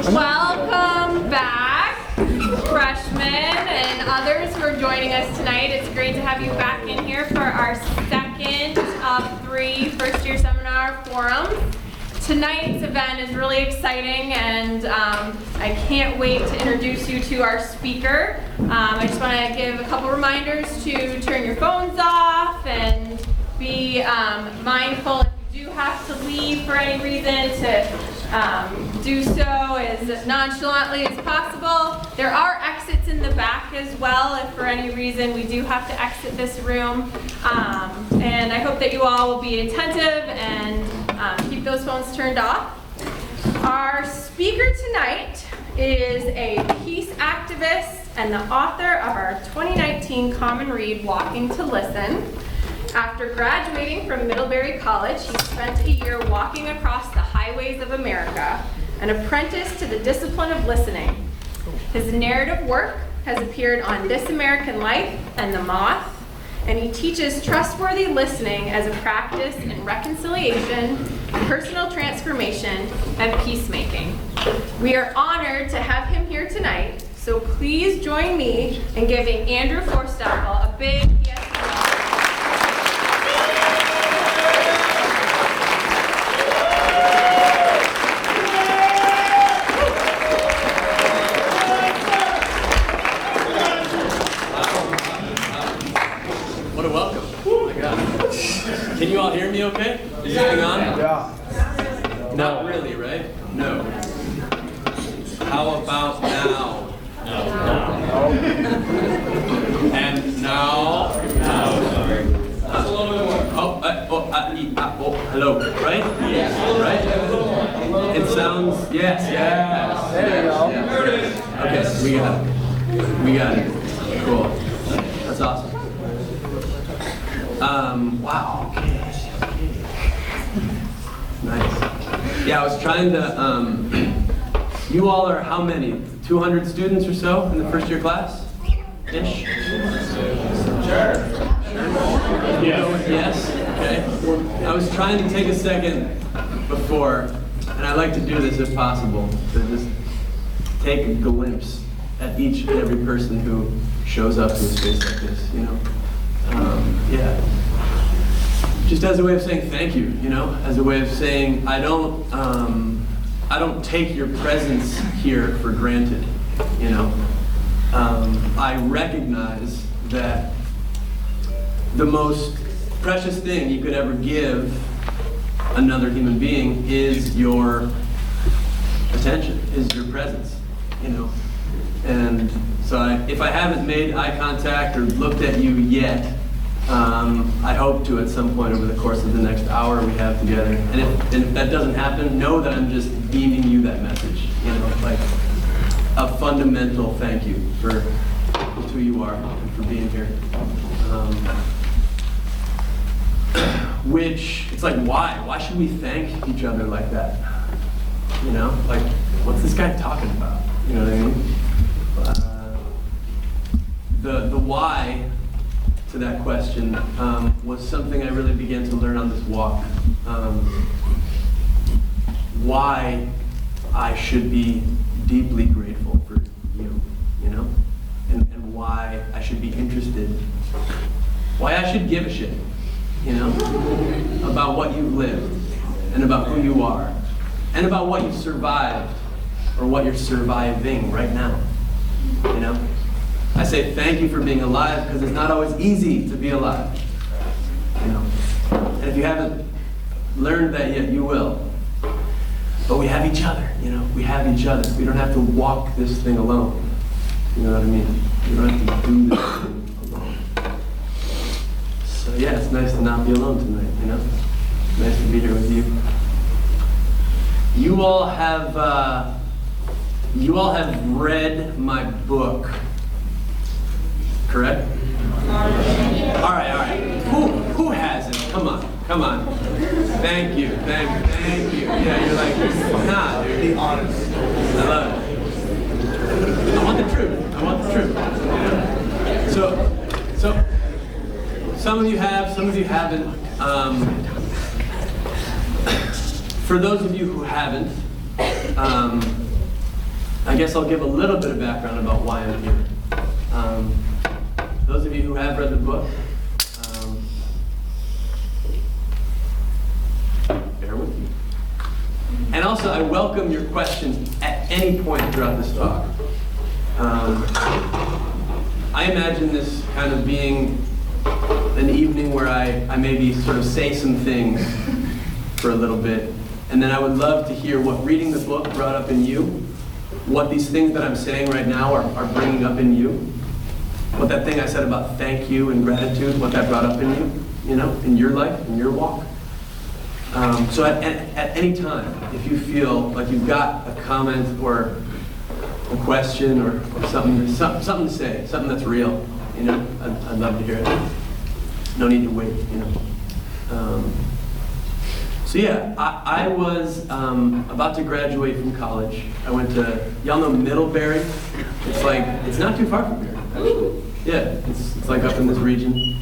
Welcome back, freshmen and others who are joining us tonight. It's great to have you back in here for our second of 3 first-year seminar forums. Tonight's event is really exciting, and I can't wait to introduce you to our speaker. I just want to give a couple reminders to turn your phones off and be mindful if you do have to leave for any reason to do so as nonchalantly as possible. There are exits in the back as well if for any reason we do have to exit this room. And I hope that you all will be attentive and keep those phones turned off. Our speaker tonight is a peace activist and the author of our 2019 common read, Walking to Listen. After graduating from Middlebury College, he spent a year walking across the highways of America, an apprentice to the discipline of listening. His narrative work has appeared on This American Life and The Moth, and he teaches trustworthy listening as a practice in reconciliation, personal transformation, and peacemaking. We are honored to have him here tonight, so please join me in giving Andrew Forsthoefel a big yes. Can you all hear me okay? Is this thing on? Yeah. Not really, right? No. How about now? No. And now? Hello, right? Yes. Right? It sounds, yes. There you go. Okay, we got it. Cool. That's awesome. Wow, okay. Nice. Yeah, I was trying to, you all are how many? 200 students or so in the first year class? Ish? Sure. Yes? Okay. I was trying to take a second before, and I like to do this if possible, to just take a glimpse at each and every person who shows up in a space like this, you know? Yeah. Just as a way of saying thank you, you know, as a way of saying I don't take your presence here for granted, you know. I recognize that the most precious thing you could ever give another human being is your attention, is your presence, you know. And so if I haven't made eye contact or looked at you yet, I hope to at some point over the course of the next hour we have together. And if that doesn't happen, know that I'm just beaming you that message. You know, like a fundamental thank you for who you are and for being here. Which, it's like, why? Why should we thank each other like that? You know, like, what's this guy talking about? You know what I mean? The why to that question was something I really began to learn on this walk. Why I should be deeply grateful for you know, and why I should be interested, why I should give a shit, you know, about what you've lived and about who you are and about what you've survived or what you're surviving right now, you know. I say thank you for being alive because it's not always easy to be alive, you know. And if you haven't learned that yet, you will. But we have each other, you know. We have each other. We don't have to walk this thing alone. You know what I mean? We don't have to do this thing alone. So yeah, it's nice to not be alone tonight, you know. It's nice to be here with you. You all have read my book. Correct? All right. Who hasn't? Come on. Thank you. Yeah, you're like, nah, dude. Be honest. I love it. I want the truth. So some of you have, some of you haven't. For those of you who haven't, guess I'll give a little bit of background about why I'm here. Those of you who have read the book, bear with me. And also, I welcome your questions at any point throughout this talk. I imagine this kind of being an evening where I maybe sort of say some things for a little bit, and then I would love to hear what reading the book brought up in you, what these things that I'm saying right now are bringing up in you, what that thing I said about thank you and gratitude, what that brought up in you, in your life, in your walk. So at any time, if you feel like you've got a comment or a question or something to say, something that's real, I'd love to hear it. No need to wait, So yeah, I was about to graduate from college. I went to, y'all know Middlebury? It's not too far from here, actually. Yeah, it's like up in this region.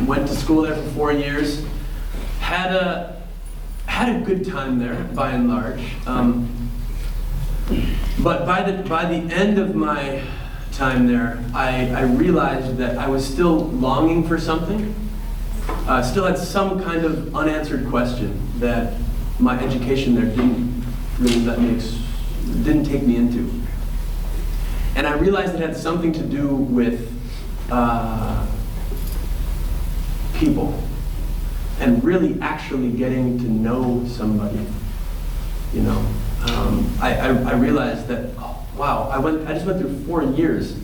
Went to school there for 4 years. Had a good time there, by and large. But by the end of my time there, I realized that I was still longing for something. Still had some kind of unanswered question that my education there didn't really didn't take me into. And I realized it had something to do with people and really actually getting to know somebody. I realized that, wow, I just went through 4 years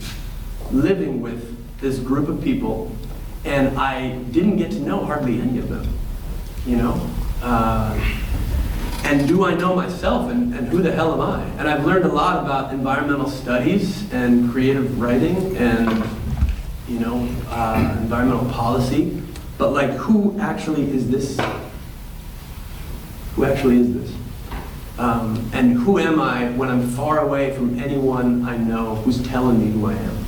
living with this group of people, and I didn't get to know hardly any of them, and do I know myself, and who the hell am I? And I've learned a lot about environmental studies and creative writing and, environmental policy, but who actually is this? Who actually is this? And who am I when I'm far away from anyone I know who's telling me who I am,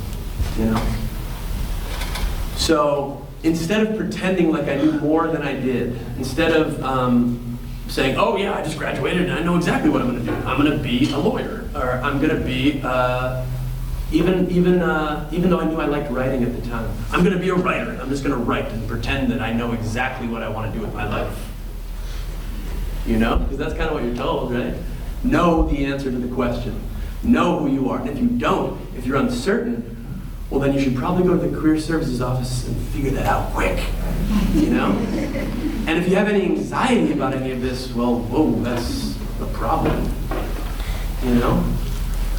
So instead of pretending like I knew more than I did, instead of saying, oh yeah, I just graduated and I know exactly what I'm going to do. I'm going to be a lawyer, or I'm going to be, even though I knew I liked writing at the time, I'm going to be a writer. And I'm just going to write and pretend that I know exactly what I want to do with my life. Because that's kind of what you're told, right? Know the answer to the question. Know who you are. And if you don't, if you're uncertain, well, then you should probably go to the Career Services office and figure that out quick, And if you have any anxiety about any of this, well, whoa, that's a problem,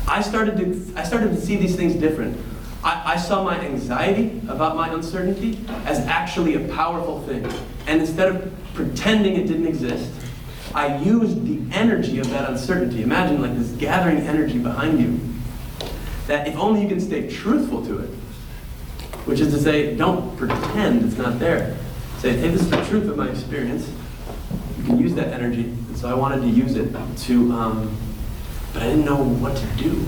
I started to see these things different. I saw my anxiety about my uncertainty as actually a powerful thing. And instead of pretending it didn't exist, I used the energy of that uncertainty. Imagine this gathering energy behind you, that if only you can stay truthful to it, which is to say, don't pretend it's not there. Say, hey, this is the truth of my experience. You can use that energy. And so I wanted to use it to, but I didn't know what to do,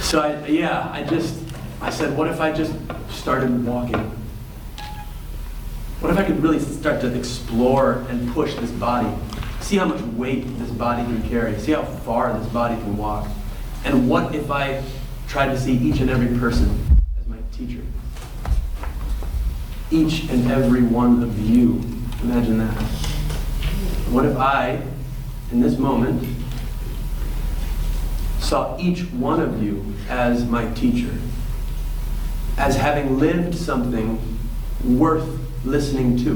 So I said, what if I just started walking? What if I could really start to explore and push this body? See how much weight this body can carry. See how far this body can walk. And what if I tried to see each and every person as my teacher? Each and every one of you. Imagine that. What if I, in this moment, saw each one of you as my teacher? As having lived something worth listening to?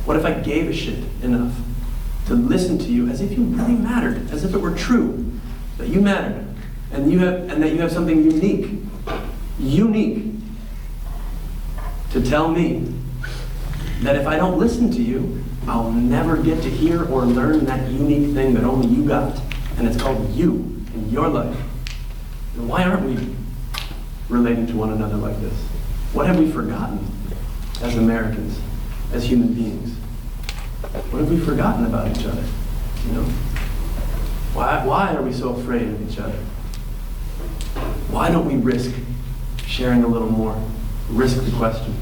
What if I gave a shit enough to listen to you as if you really mattered, as if it were true, that you mattered, and that you have something unique to tell me, that if I don't listen to you, I'll never get to hear or learn that unique thing that only you got, and it's called you in your life. And why aren't we relating to one another like this? What have we forgotten as Americans, as human beings? What have we forgotten about each other? Why are we so afraid of each other? Why don't we risk sharing a little more? Risk the question.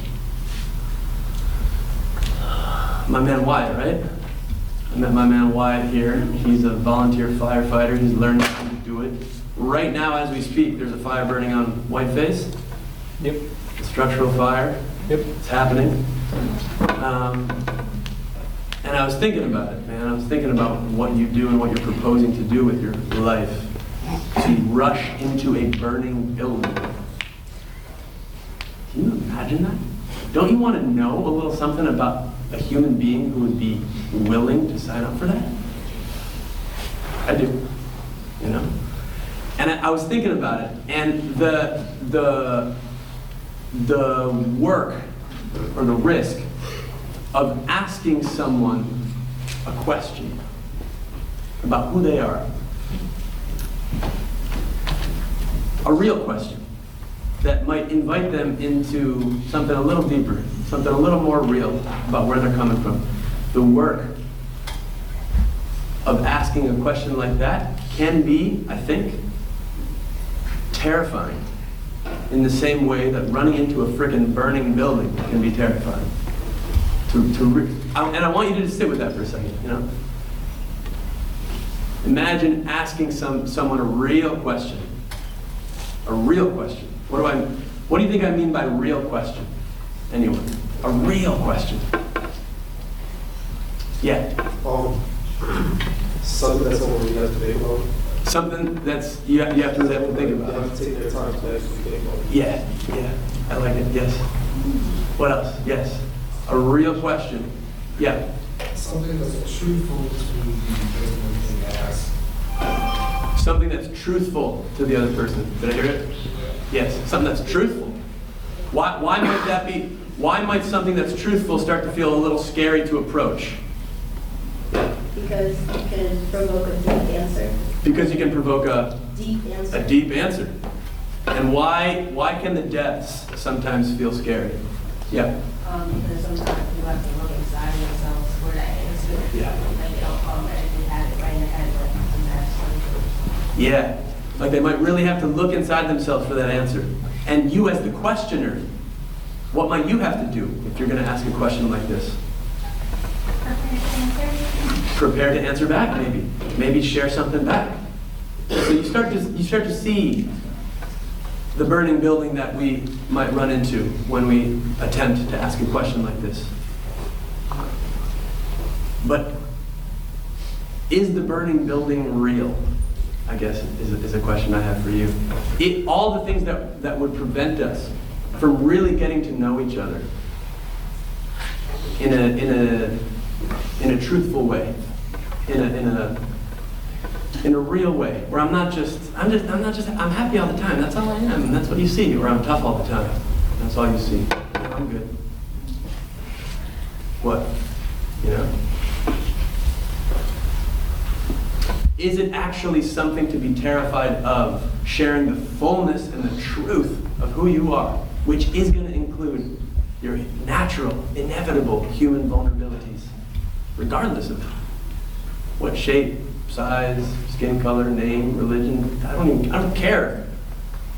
My man Wyatt, right? I met my man Wyatt here. He's a volunteer firefighter. He's learning how to do it. Right now, as we speak, there's a fire burning on Whiteface. Yep. A structural fire. Yep. It's happening. And I was thinking about it, man. I was thinking about what you do and what you're proposing to do with your life. To rush into a burning building. Can you imagine that? Don't you want to know a little something about a human being who would be willing to sign up for that? I do, you know? And I was thinking about it, and the work or the risk of asking someone a question about who they are, a real question that might invite them into something a little deeper, something a little more real about where they're coming from. The work of asking a question like that can be, I think, terrifying in the same way that running into a frickin' burning building can be terrifying. And I want you to just sit with that for a second, you know? Imagine asking someone a real question. A real question. What do you think I mean by real question? Anyone? A real question. Yeah. Something that's something you have to think about. Something that's you have to really have to think about. You have to take your time to actually think about it. Yeah. I like it. Yes. What else? Yes. A real question. Yeah. Something that's truthful to the person being asked. Something that's truthful to the other person. Did I hear it? Yes. Something that's truthful. Why might that be? Why might something that's truthful start to feel a little scary to approach? Yeah. Because you can provoke a deep answer. Because you can provoke a Deep answer. a deep answer. And why can the depths sometimes feel scary? Yeah. Because sometimes you have to look inside yourselves for that answer. Yeah. Like they don't automatically have it right in their head, but sometimes. Yeah. Like they might really have to look inside themselves for that answer. And you as the questioner, what might you have to do if you're going to ask a question like this? Prepare to answer back, maybe. Maybe share something back. So you start to see the burning building that we might run into when we attempt to ask a question like this. But is the burning building real? I guess is a question I have for you. All the things that would prevent us from really getting to know each other in a truthful way, in a real way, where I'm happy all the time. That's all I am, and that's what you see. Or I'm tough all the time. That's all you see. I'm good. What? You know? Is it actually something to be terrified of, sharing the fullness and the truth of who you are, which is going to include your natural, inevitable human vulnerabilities, regardless of what shape, size, skin color, name, religion? I don't care.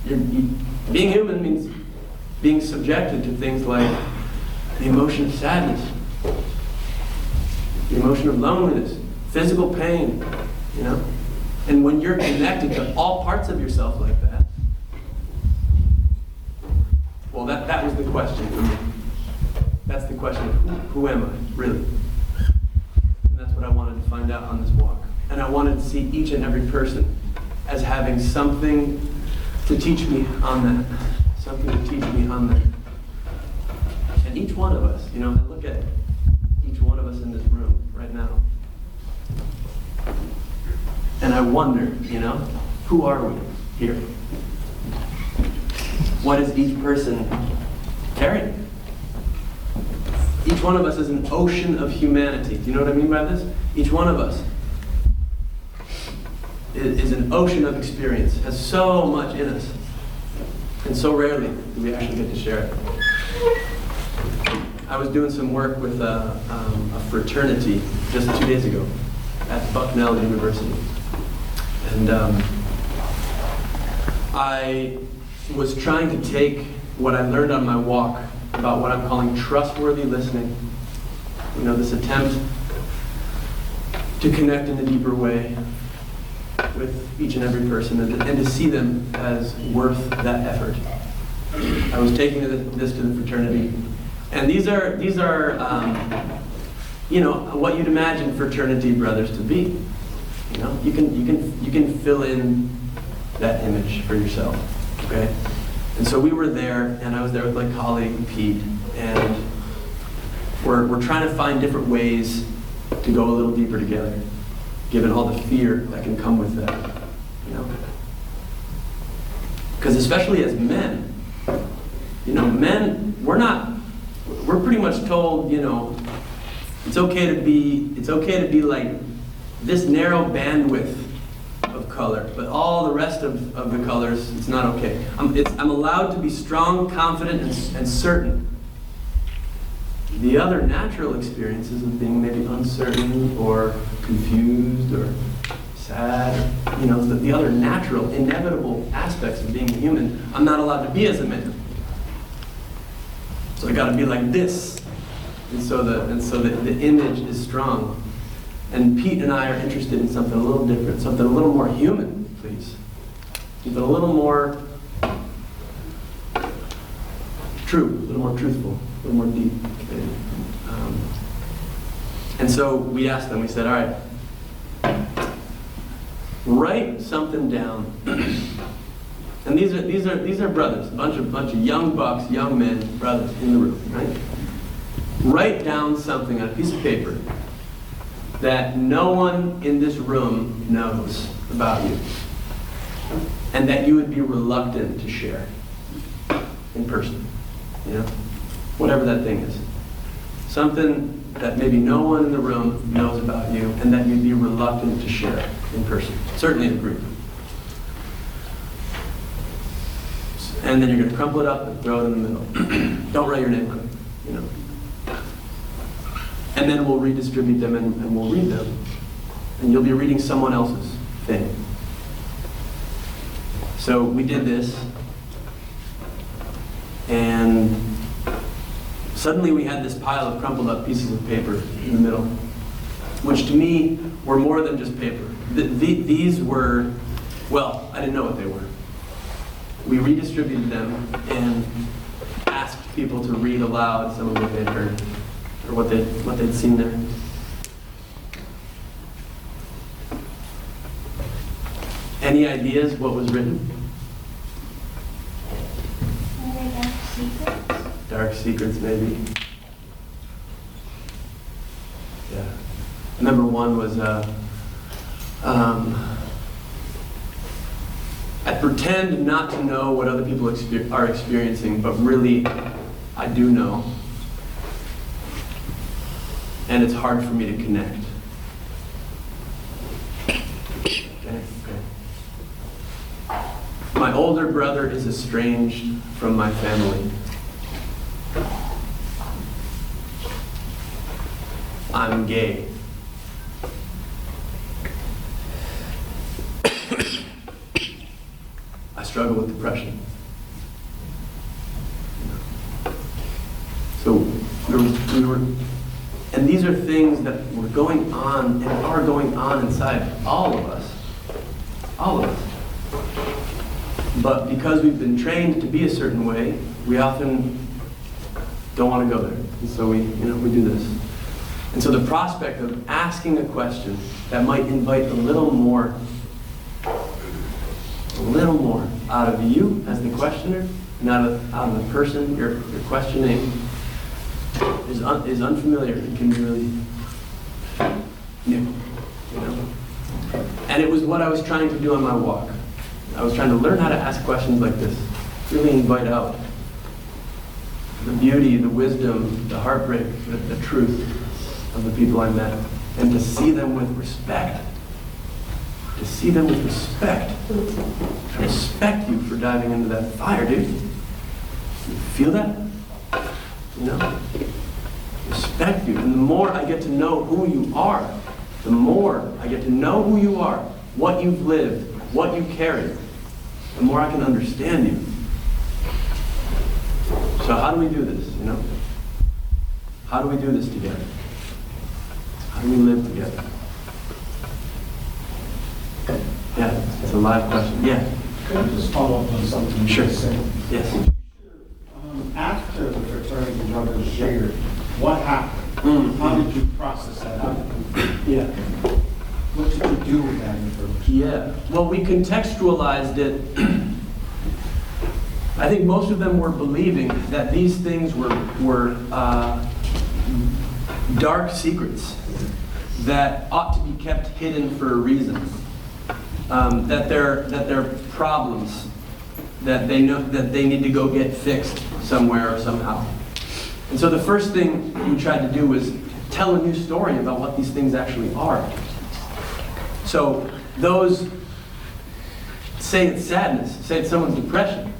Being human means being subjected to things like the emotion of sadness, the emotion of loneliness, physical pain. You know? And when you're connected to all parts of yourself like that, well, that was the question for me. That's the question of who am I, really? And that's what I wanted to find out on this walk. And I wanted to see each and every person as having something to teach me on that. Something to teach me on that. And each one of us, you know, I look at each one of us in this room right now. And I wonder, you know, who are we here? What is each person carrying? Each one of us is an ocean of humanity. Do you know what I mean by this? Each one of us is an ocean of experience, has so much in us. And so rarely do we actually get to share it. I was doing some work with a fraternity just 2 days ago at Bucknell University. And I was trying to take what I learned on my walk about what I'm calling trustworthy listening. You know, this attempt to connect in a deeper way with each and every person and to see them as worth that effort. I was taking this to the fraternity, and these are what you'd imagine fraternity brothers to be. You can fill in that image for yourself. Okay, and so we were there, and I was there with my colleague Pete, and we're trying to find different ways to go a little deeper together, given all the fear that can come with that. Because especially as men, men, we're pretty much told, it's okay to be like this narrow bandwidth of color, but all the rest of the colors, it's not okay. I'm allowed to be strong, confident, and certain. The other natural experiences of being maybe uncertain or confused or sad, the other natural, inevitable aspects of being human, I'm not allowed to be as a man. So I got to be like this, and so the image is strong. And Pete and I are interested in something a little different, something a little more human, please. Something a little more true, a little more truthful, a little more deep. And so we asked them, we said, all right, write something down. And these are brothers, a bunch of young bucks, young men, brothers in the room, right? Write down something on a piece of paper that no one in this room knows about you, and that you would be reluctant to share in person, whatever that thing is. Something that maybe no one in the room knows about you, and that you'd be reluctant to share in person, certainly in a group. And then you're going to crumple it up and throw it in the middle. Don't write your name on it, And then we'll redistribute them and we'll read them. And you'll be reading someone else's thing. So we did this, and suddenly we had this pile of crumpled up pieces of paper in the middle, which to me were more than just paper. These were, well, I didn't know what they were. We redistributed them and asked people to read aloud some of what they'd heard, or what they'd seen there. Any ideas what was written? Dark secrets, maybe. Yeah. Number one was, I pretend not to know what other people are experiencing, but really, I do know. And it's hard for me to connect. Okay. My older brother is estranged from my family. I'm gay. I struggle with depression. So we were, and these are things that were going on and are going on inside all of us. All of us. But because we've been trained to be a certain way, we often don't want to go there. And so we do this. And so the prospect of asking a question that might invite a little more out of you as the questioner, and out of the person you're questioning, is unfamiliar. It can be really new, And it was what I was trying to do on my walk. I was trying to learn how to ask questions like this, really invite out the beauty, the wisdom, the heartbreak, the truth of the people I met, and to see them with respect. To see them with respect. I respect you for diving into that fire, dude. You feel that? Respect you. And the more I get to know who you are, the more I get to know who you are, what you've lived, what you carry, the more I can understand you. So how do we do this, How do we do this together? How do we live together? Yeah, it's a live question. Yeah. Could I just follow up on something Sure. you said? Yes. After the fraternity brothers shared, what happened? Mm. How did you process that? Yeah. What did you do with that information? Yeah. Well, we contextualized it. I think most of them were believing that these things were dark secrets that ought to be kept hidden for a reason. That they're problems that they know that they need to go get fixed somewhere or somehow. And so the first thing we tried to do was tell a new story about what these things actually are. So those, say it's sadness, say it's someone's depression.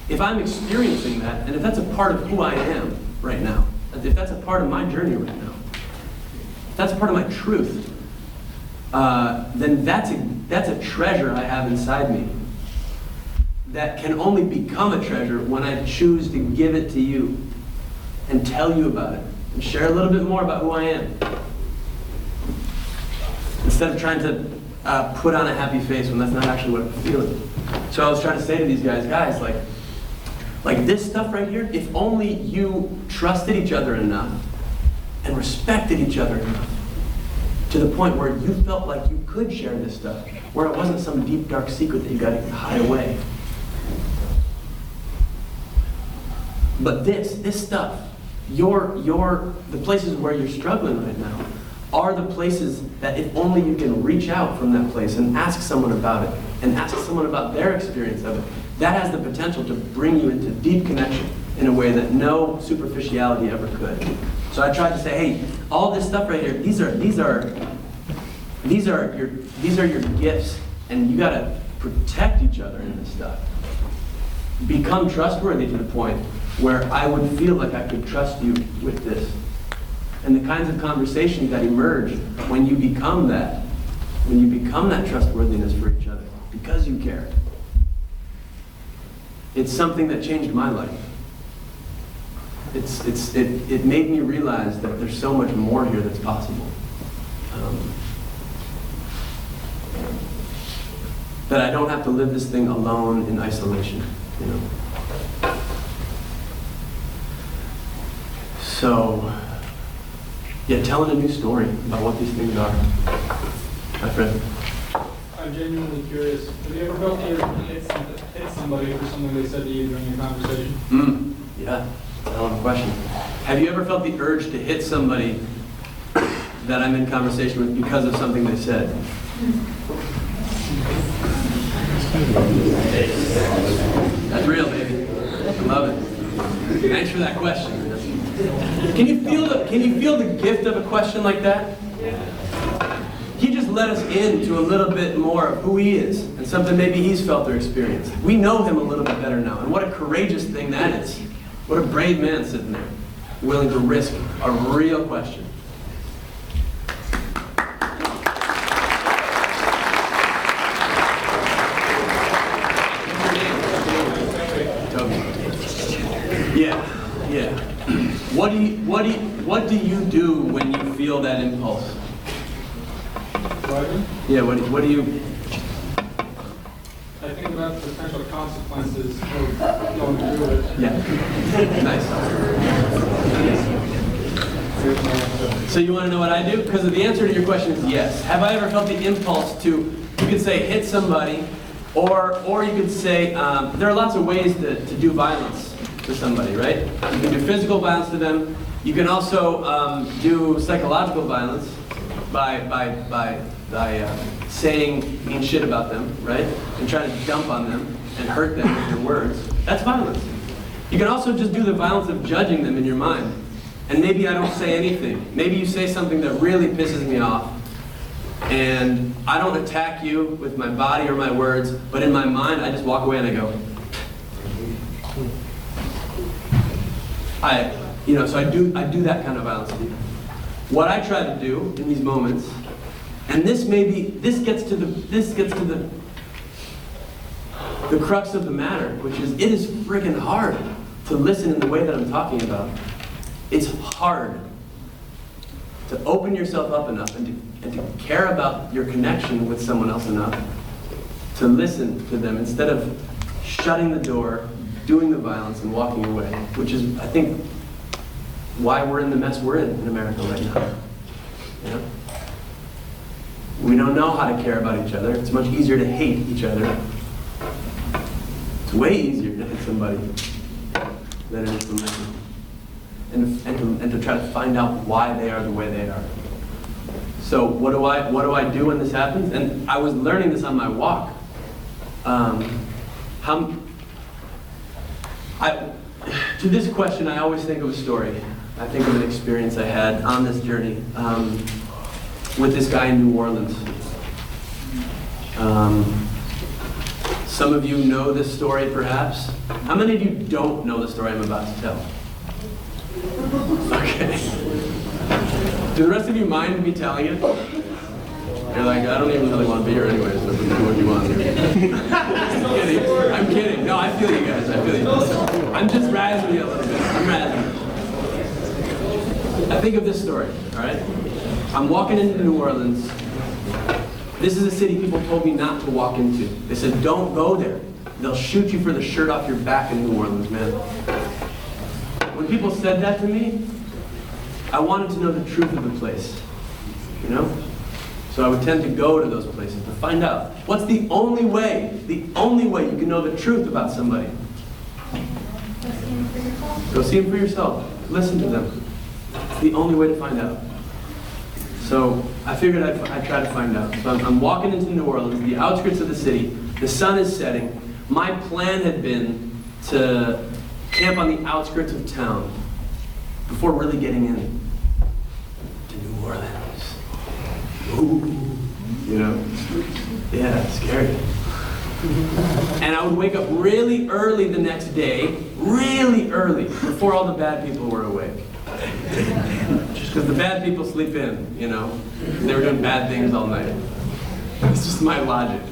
If I'm experiencing that, and if that's a part of who I am right now, if that's a part of my journey right now, if that's a part of my truth, then that's a treasure I have inside me that can only become a treasure when I choose to give it to you and tell you about it and share a little bit more about who I am. Instead of trying to put on a happy face when that's not actually what I'm feeling. So I was trying to say to these guys, like this stuff right here, if only you trusted each other enough and respected each other enough to the point where you felt like you could share this stuff, where it wasn't some deep, dark secret that you got to hide away. But this stuff, the places where you're struggling right now, are the places that if only you can reach out from that place and ask someone about it, and ask someone about their experience of it, that has the potential to bring you into deep connection in a way that no superficiality ever could. So I tried to say, hey, all this stuff right here, these are your gifts, and you gotta protect each other in this stuff. Become trustworthy to the point where I would feel like I could trust you with this. And the kinds of conversations that emerge when you become that trustworthiness for each other, because you care. It's something that changed my life. It made me realize that there's so much more here that's possible. That I don't have to live this thing alone in isolation, you know. So, yeah, telling a new story about what these things are. My friend. I'm genuinely curious. Have you ever felt you hit somebody for something they said to you during your conversation? Yeah, that's a hell of a question. Have you ever felt the urge to hit somebody that I'm in conversation with because of something they said? That's real, baby. I love it. Thanks for that question. Can you feel the gift of a question like that? He just let us into a little bit more of who he is and something maybe he's felt or experienced. We know him a little bit better now, and what a courageous thing that is. What a brave man sitting there, willing to risk a real question. Yeah. What do you do when you feel that impulse? Yeah, what do you... I think about the potential consequences of going through it. Yeah. Nice. So you want to know what I do? Because the answer to your question is yes. Have I ever felt the impulse to, you could say, hit somebody, or you could say, there are lots of ways to do violence to somebody, right? You can do physical violence to them. You can also do psychological violence by saying mean shit about them, right? And trying to dump on them and hurt them with your words. That's violence. You can also just do the violence of judging them in your mind. And maybe I don't say anything. Maybe you say something that really pisses me off. And I don't attack you with my body or my words, but in my mind, I just walk away and I go. So I do that kind of violence to you. What I try to do in these moments, and this gets to the crux of the matter, which is it is freaking hard to listen in the way that I'm talking about. It's hard. to open yourself up enough and to care about your connection with someone else enough to listen to them instead of shutting the door, doing the violence, and walking away, which is, I think, why we're in the mess we're in America right now. You know? We don't know how to care about each other. It's much easier to hate each other. It's way easier to hit somebody than it is to listen. And to try to find out why they are the way they are. So what do I do when this happens? And I was learning this on my walk. To this question, I always think of a story. I think of an experience I had on this journey with this guy in New Orleans. Some of you know this story, perhaps. How many of you don't know the story I'm about to tell? Okay. Do the rest of you mind me telling it? You're like, I don't even really want to be here anyway, so do what you want. I'm kidding. No, I feel you guys. I feel you. I'm just razzing you a little bit. I'm razzing you. I think of this story, all right? I'm walking into New Orleans. This is a city people told me not to walk into. They said, don't go there. They'll shoot you for the shirt off your back in New Orleans, man. When people said that to me, I wanted to know the truth of the place, you know? So I would tend to go to those places to find out. What's the only way you can know the truth about somebody? Go see them for yourself. Listen to them. It's the only way to find out. So I figured I'd try to find out. So I'm walking into New Orleans, the outskirts of the city. The sun is setting. My plan had been to camp on the outskirts of town before really getting in to New Orleans. Ooh, you know? Yeah, it's scary. And I would wake up really early the next day, really early, before all the bad people were awake. Because the bad people sleep in, you know? They were doing bad things all night. It's just my logic.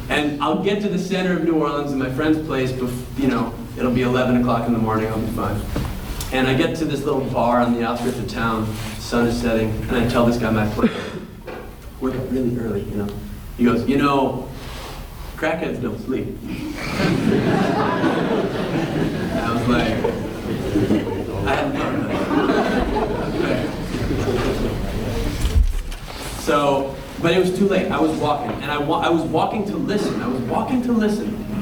And I'll get to the center of New Orleans in my friend's place, you know, it'll be 11 o'clock in the morning, I'll be fine. And I get to this little bar on the outskirts of town, the sun is setting, and I tell this guy my plan. Wake up really early, you know? He goes, you know, crackheads don't sleep. I was like, I hadn't thought of that. So, but it was too late. I was walking, and I was walking to listen.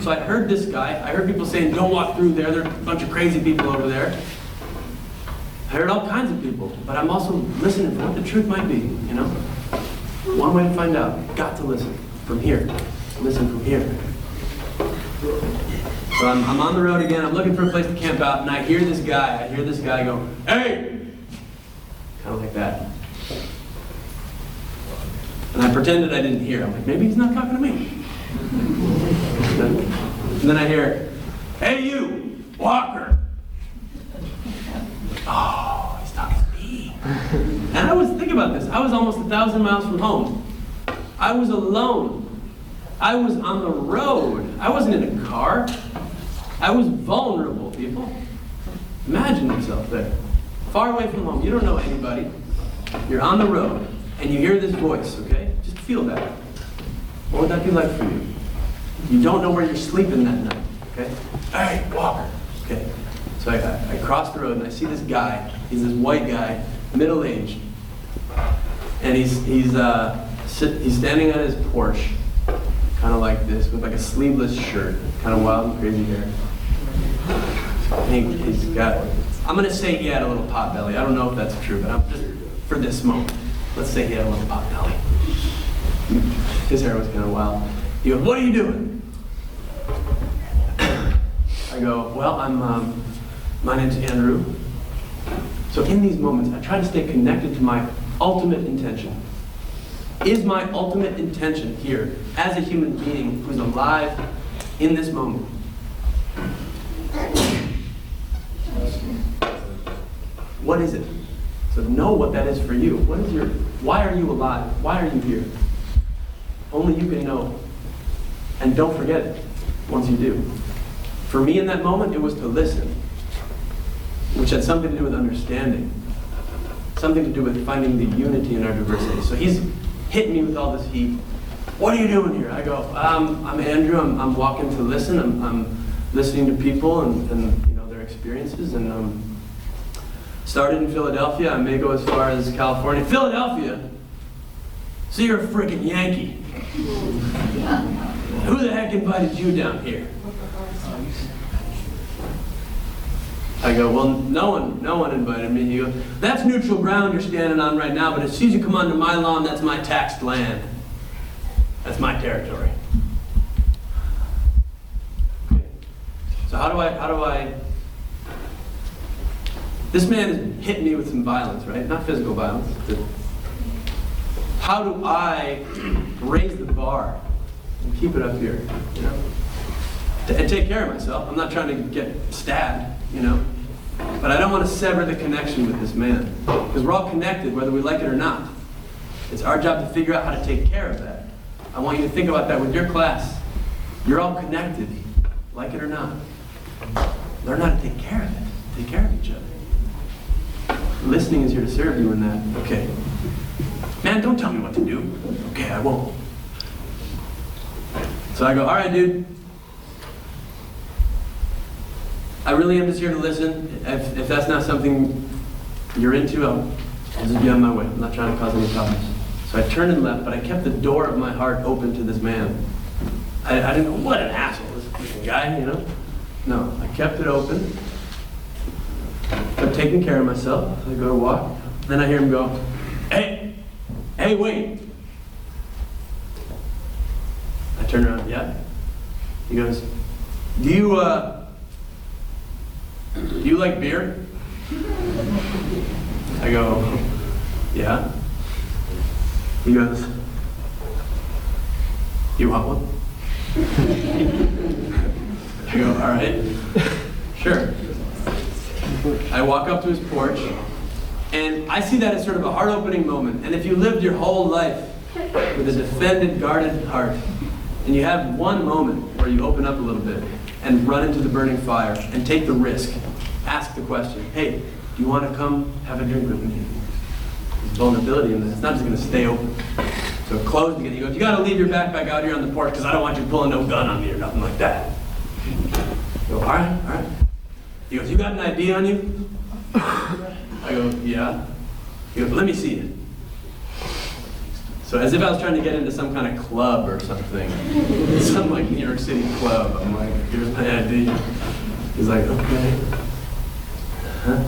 So I heard this guy. I heard people saying, don't walk through there. There are a bunch of crazy people over there. I heard all kinds of people, but I'm also listening for what the truth might be, you know? One way to find out, got to listen from here. Listen from here. So I'm on the road again. I'm looking for a place to camp out, and I hear this guy go, hey! Kind of like that. And I pretended I didn't hear. I'm like, maybe he's not talking to me. And then I hear, hey you, Walker. Oh, he's talking to me. And I was thinking about this. I was almost 1,000 miles from home. I was alone. I was on the road. I wasn't in a car. I was vulnerable, people. Imagine yourself there. Far away from home. You don't know anybody. You're on the road. And you hear this voice, okay? Just feel that. What would that be like for you? You don't know where you're sleeping that night, okay? Hey, Walker. Okay. So I cross the road and I see this guy. He's this white guy, middle-aged. And he's standing at his porch, kind of like this, with like a sleeveless shirt, kind of wild and crazy hair. And he's got, I'm going to say he had a little pot belly. I don't know if that's true, but I'm just, for this moment, let's say he had a little pot belly. His hair was kind of wild. He goes, what are you doing? I go, well, my name's Andrew. So in these moments, I try to stay connected to my ultimate intention. Is my ultimate intention here, as a human being who's alive in this moment? What is it? So know what that is for you. Why are you alive? Why are you here? Only you can know. And don't forget it once you do. For me in that moment, it was to listen, which had something to do with understanding. something to do with finding the unity in our diversity. So he's hitting me with all this heat. What are you doing here? I go, I'm Andrew. I'm walking to listen. I'm listening to people and you know, their experiences. And started in Philadelphia. I may go as far as California. Philadelphia? So you're a freaking Yankee. Who the heck invited you down here? I go, well, no one invited me. He goes, that's neutral ground you're standing on right now, but as soon as you come onto my lawn, that's my taxed land. That's my territory. Okay. So how do I, this man is hitting me with some violence, right? Not physical violence. How do I raise the bar and keep it up here, you know? And take care of myself. I'm not trying to get stabbed, you know? But I don't want to sever the connection with this man. Because we're all connected, whether we like it or not. It's our job to figure out how to take care of that. I want you to think about that with your class. You're all connected, like it or not. Learn how to take care of it. Take care of each other. Listening is here to serve you in that. Okay. Man, don't tell me what to do. Okay, I won't. So I go, all right, dude. I really am just here to listen. If that's not something you're into, I'll just be on my way. I'm not trying to cause any problems. So I turned and left, but I kept the door of my heart open to this man. I didn't know, what an asshole, this freaking guy, you know? No, I kept it open. I'm taking care of myself. I go to walk. Then I hear him go, hey, wait. I turn around, yeah. He goes, do you like beer? I go, yeah. He goes, you want one? I go, all right, sure. I walk up to his porch, and I see that as sort of a heart-opening moment. And if you lived your whole life with a defended, guarded heart, and you have one moment where you open up a little bit and run into the burning fire and take the risk, ask the question, hey, do you want to come have a drink with me? There's vulnerability in this. It's not just going to stay open. So it closed again. He goes, you got to leave your backpack out here on the porch because I don't want you pulling no gun on me or nothing like that. I go, all right. He goes, you got an ID on you? I go, yeah. He goes, let me see it. So as if I was trying to get into some kind of club or something. Some like New York City club. I'm like, here's my ID. He's like, okay. Huh?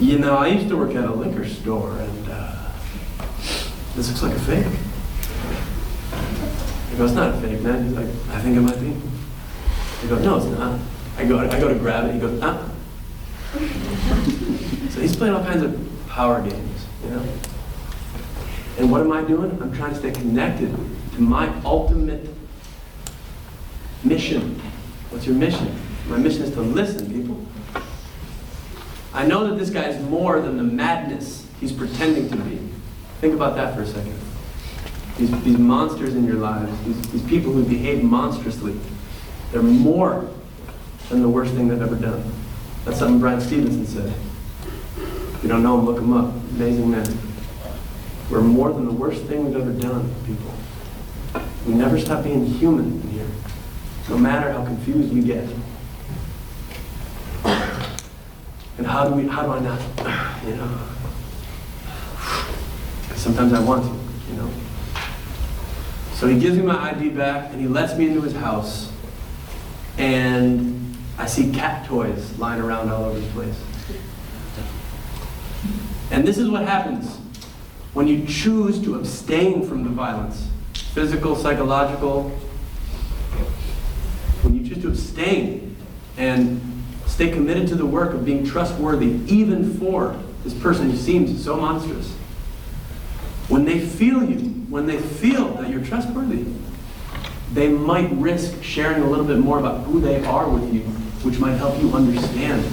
You know, I used to work at a liquor store, and this looks like a fake. I go, it's not a fake, man. He's like, I think it might be. I go, no, it's not. I go to grab it. He goes, ah. So he's playing all kinds of power games, you know. And what am I doing? I'm trying to stay connected to my ultimate mission. What's your mission? My mission is to listen, people. I know that this guy is more than the madness he's pretending to be. Think about that for a second. These monsters in your lives, these people who behave monstrously, they're more than the worst thing they've ever done. That's something Brian Stevenson said. If you don't know him, look him up. Amazing man. We're more than the worst thing we've ever done, people. We never stop being human in here, no matter how confused we get. And how do I not, you know? Because sometimes I want to, you know? So he gives me my ID back, and he lets me into his house, and I see cat toys lying around all over the place. And this is what happens when you choose to abstain from the violence, physical, psychological. When you choose to abstain and stay committed to the work of being trustworthy, even for this person who seems so monstrous. When they feel you, when they feel that you're trustworthy, they might risk sharing a little bit more about who they are with you, which might help you understand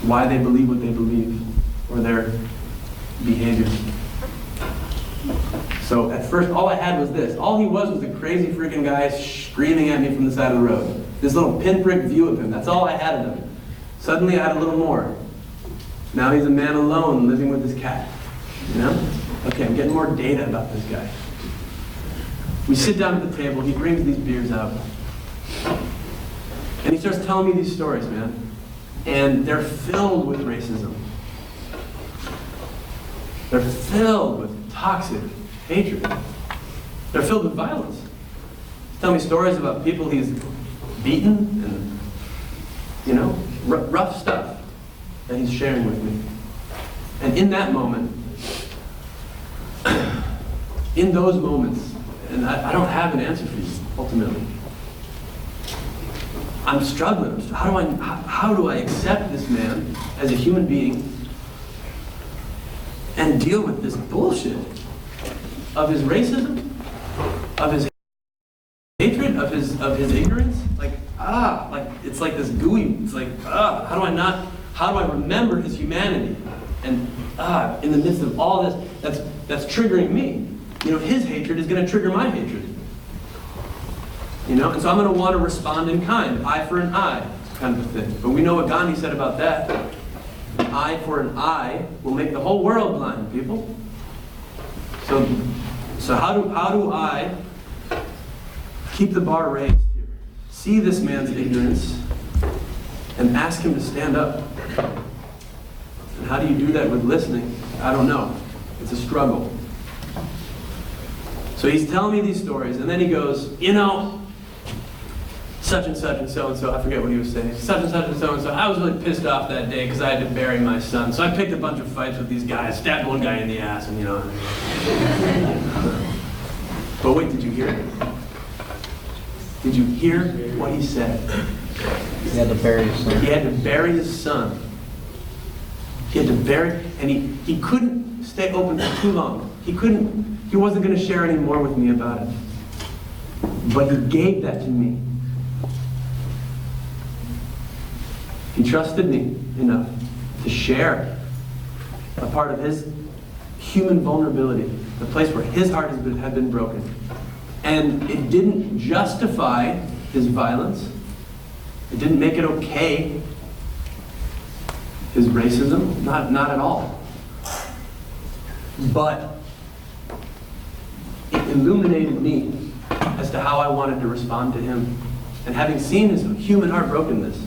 why they believe what they believe, or their behavior. So at first, all I had was this. All he was a crazy freaking guy screaming at me from the side of the road. This little pinprick view of him. That's all I had of him. Suddenly I had a little more. Now he's a man alone living with his cat. You know? Okay, I'm getting more data about this guy. We sit down at the table, he brings these beers out. And he starts telling me these stories, man. And they're filled with racism. They're filled with toxic hatred. They're filled with violence. He's telling me stories about people he's beaten and, you know, rough stuff that he's sharing with me. And in that moment, in those moments, and I don't have an answer for you, ultimately. I'm struggling. How do I accept this man as a human being and deal with this bullshit of his racism, of his hatred, of his ignorance? Like it's like this gooey. It's like how do I remember his humanity? And in the midst of all this, that's triggering me. You know, his hatred is going to trigger my hatred. You know, and so I'm going to want to respond in kind, eye for an eye, kind of a thing. But we know what Gandhi said about that. An eye for an eye will make the whole world blind, people. So how do I keep the bar raised here? See this man's ignorance and ask him to stand up. And how do you do that with listening? I don't know. It's a struggle. So he's telling me these stories, and then he goes, you know, such and such and so and so, I forget what he was saying, such and so and so, I was really pissed off that day because I had to bury my son. So I picked a bunch of fights with these guys, stabbed one guy in the ass, and you know. But wait, did you hear it? Did you hear what he said? He had to bury his son. He had to bury his son. He had to bury, and he couldn't stay open for too long. He wasn't going to share any more with me about it. But he gave that to me. He trusted me enough to share a part of his human vulnerability, the place where his heart had been broken. And it didn't justify his violence. It didn't make it okay. His racism, not at all. But it illuminated me as to how I wanted to respond to him. And having seen his human heart brokenness,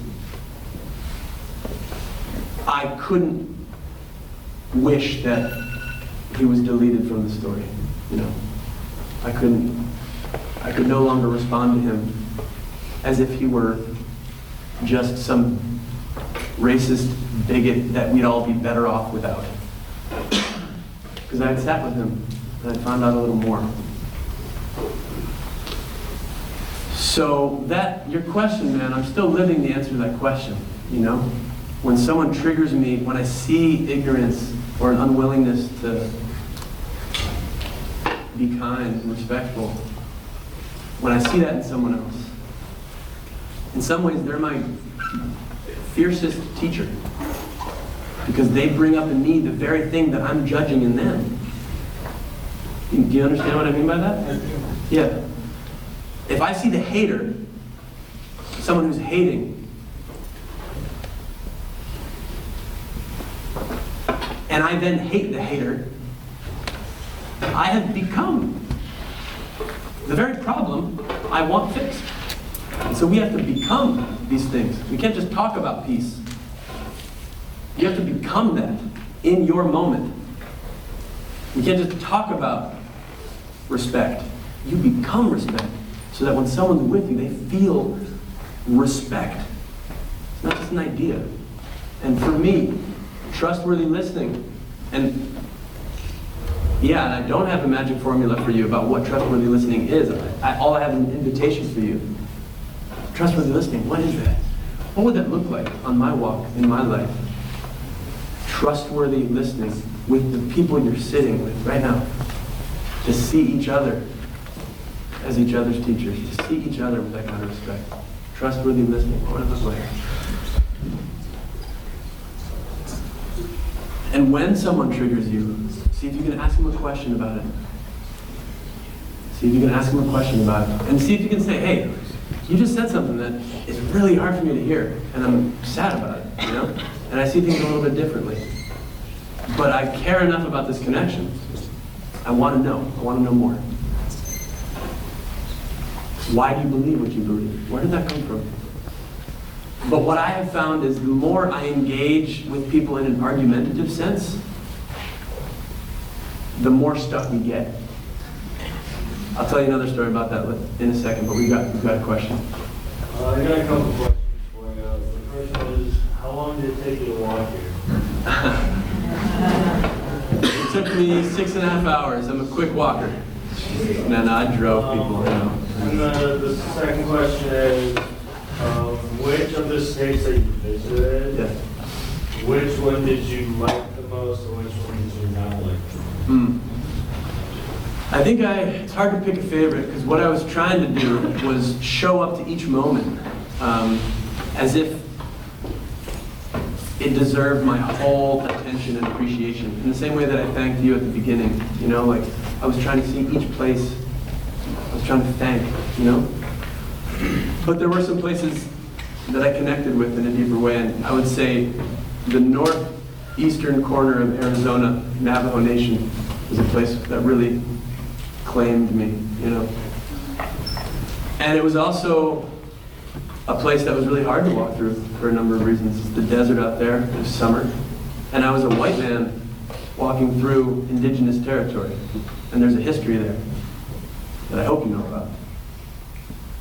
I couldn't wish that he was deleted from the story. You know, I could no longer respond to him as if he were just some racist bigot that we'd all be better off without. Because I had sat with him and I found out a little more. So your question, man, I'm still living the answer to that question, you know? When someone triggers me, when I see ignorance or an unwillingness to be kind and respectful, when I see that in someone else, in some ways they're my fiercest teacher, because they bring up in me the very thing that I'm judging in them. Do you understand what I mean by that? Yeah. If I see the hater, someone who's hating, and I then hate the hater, I have become the very problem I want fixed. And so we have to become these things. We can't just talk about peace. You have to become that in your moment. You can't just talk about respect. You become respect so that when someone's with you, they feel respect. It's not just an idea. And for me, trustworthy listening, and yeah, and I don't have a magic formula for you about what trustworthy listening is. All I have is an invitation for you. Trustworthy listening, what is that? What would that look like on my walk, in my life? Trustworthy listening with the people you're sitting with right now. To see each other as each other's teachers. To see each other with that kind of respect. Trustworthy listening, what would it look like? And when someone triggers you, see if you can ask them a question about it. See if you can ask them a question about it. And see if you can say, hey, you just said something that is really hard for me to hear, and I'm sad about it, you know? And I see things a little bit differently. but I care enough about this connection. I want to know. I want to know more. Why do you believe what you believe? Where did that come from? But what I have found is the more I engage with people in an argumentative sense, the more stuck we get. I'll tell you another story about that in a second, but we've got a question. I got a couple questions for you. The first one is, how long did it take you to walk here? It took me 6.5 hours. I'm a quick walker. No, I drove people. And the second question is, which of the states that you visited, Yeah. which one did you like the most, and which one did you not like? I think it's hard to pick a favorite, because what I was trying to do was show up to each moment as if it deserved my whole attention and appreciation. In the same way that I thanked you at the beginning, like I was trying to see each place, I was trying to thank, But there were some places that I connected with in a deeper way, and I would say the northeastern corner of Arizona, Navajo Nation, was a place that really claimed me, And it was also a place that was really hard to walk through for a number of reasons. It's the desert out there, it was summer, and I was a white man walking through indigenous territory, and there's a history there that I hope you know about.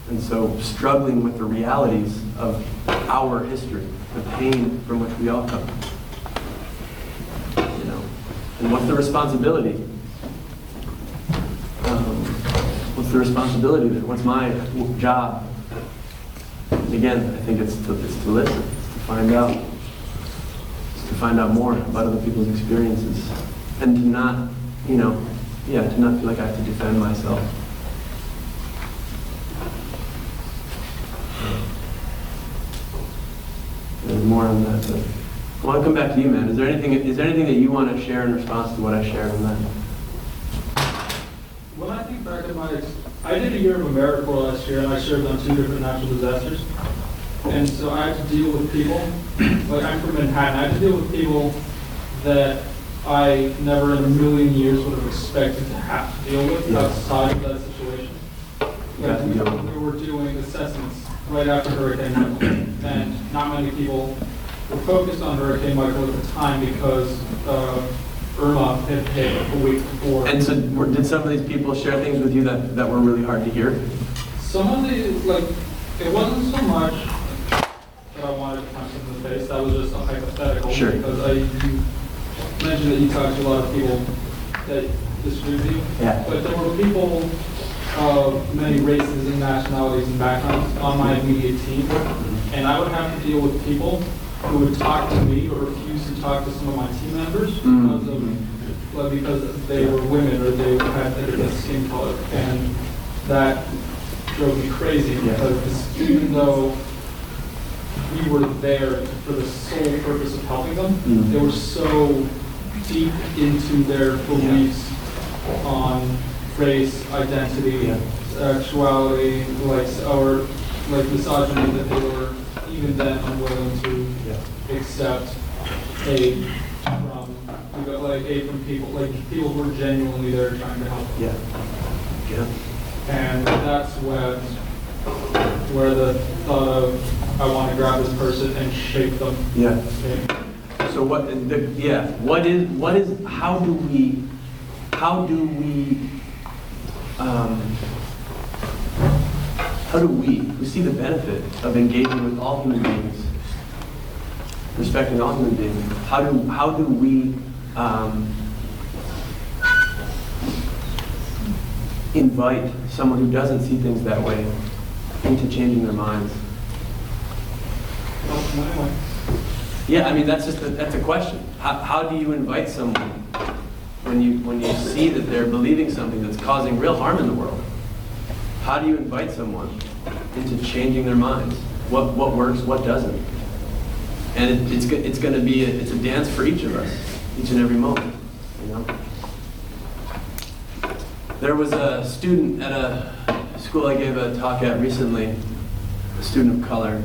And so struggling with the realities of our history, the pain from which we all come, and what's the responsibility? What's the responsibility there? What's my job? And again, I think it's to listen, it's to find out. It's to find out more about other people's experiences. And to not, to not feel like I have to defend myself. There's more on that, but I want to come back to you, man. Is there anything that you want to share in response to what I shared on that? When I think back at I did a year of AmeriCorps last year, and I served on 2 different natural disasters. And so I had to deal with people, like I'm from Manhattan, I had to deal with people that I never in a million years would have expected to have to deal with outside of that situation. Like we were doing assessments right after Hurricane Michael, and not many people were focused on Hurricane Michael at the time because Irma had hit a week before. And so did some of these people share things with you that were really hard to hear? Some of the, it wasn't so much that I wanted to punch them in the face, that was just a hypothetical. Sure. Because you mentioned that you talked to a lot of people that disagree with you. Yeah. But there were people of many races and nationalities and backgrounds on my immediate team. And I would have to deal with people who would talk to me or refuse to talk to some of my team members because they were women or they had a different skin color. And that drove me crazy because even though we were there for the sole purpose of helping them, they were so deep into their beliefs on race, identity, sexuality, or misogyny that they were even then unwilling to accept aid from people, people who were genuinely there trying to help them. And that's where the thought of I want to grab this person and shake them. So how do we who see the benefit of engaging with all human beings, respecting all human beings, how do we invite someone who doesn't see things that way into changing their minds? Yeah, I mean that's a question. How do you invite someone when you see that they're believing something that's causing real harm in the world? How do you invite someone into changing their minds? What works, what doesn't? And it's going to be a dance for each of us, each and every moment. There was a student at a school I gave a talk at recently, a student of color,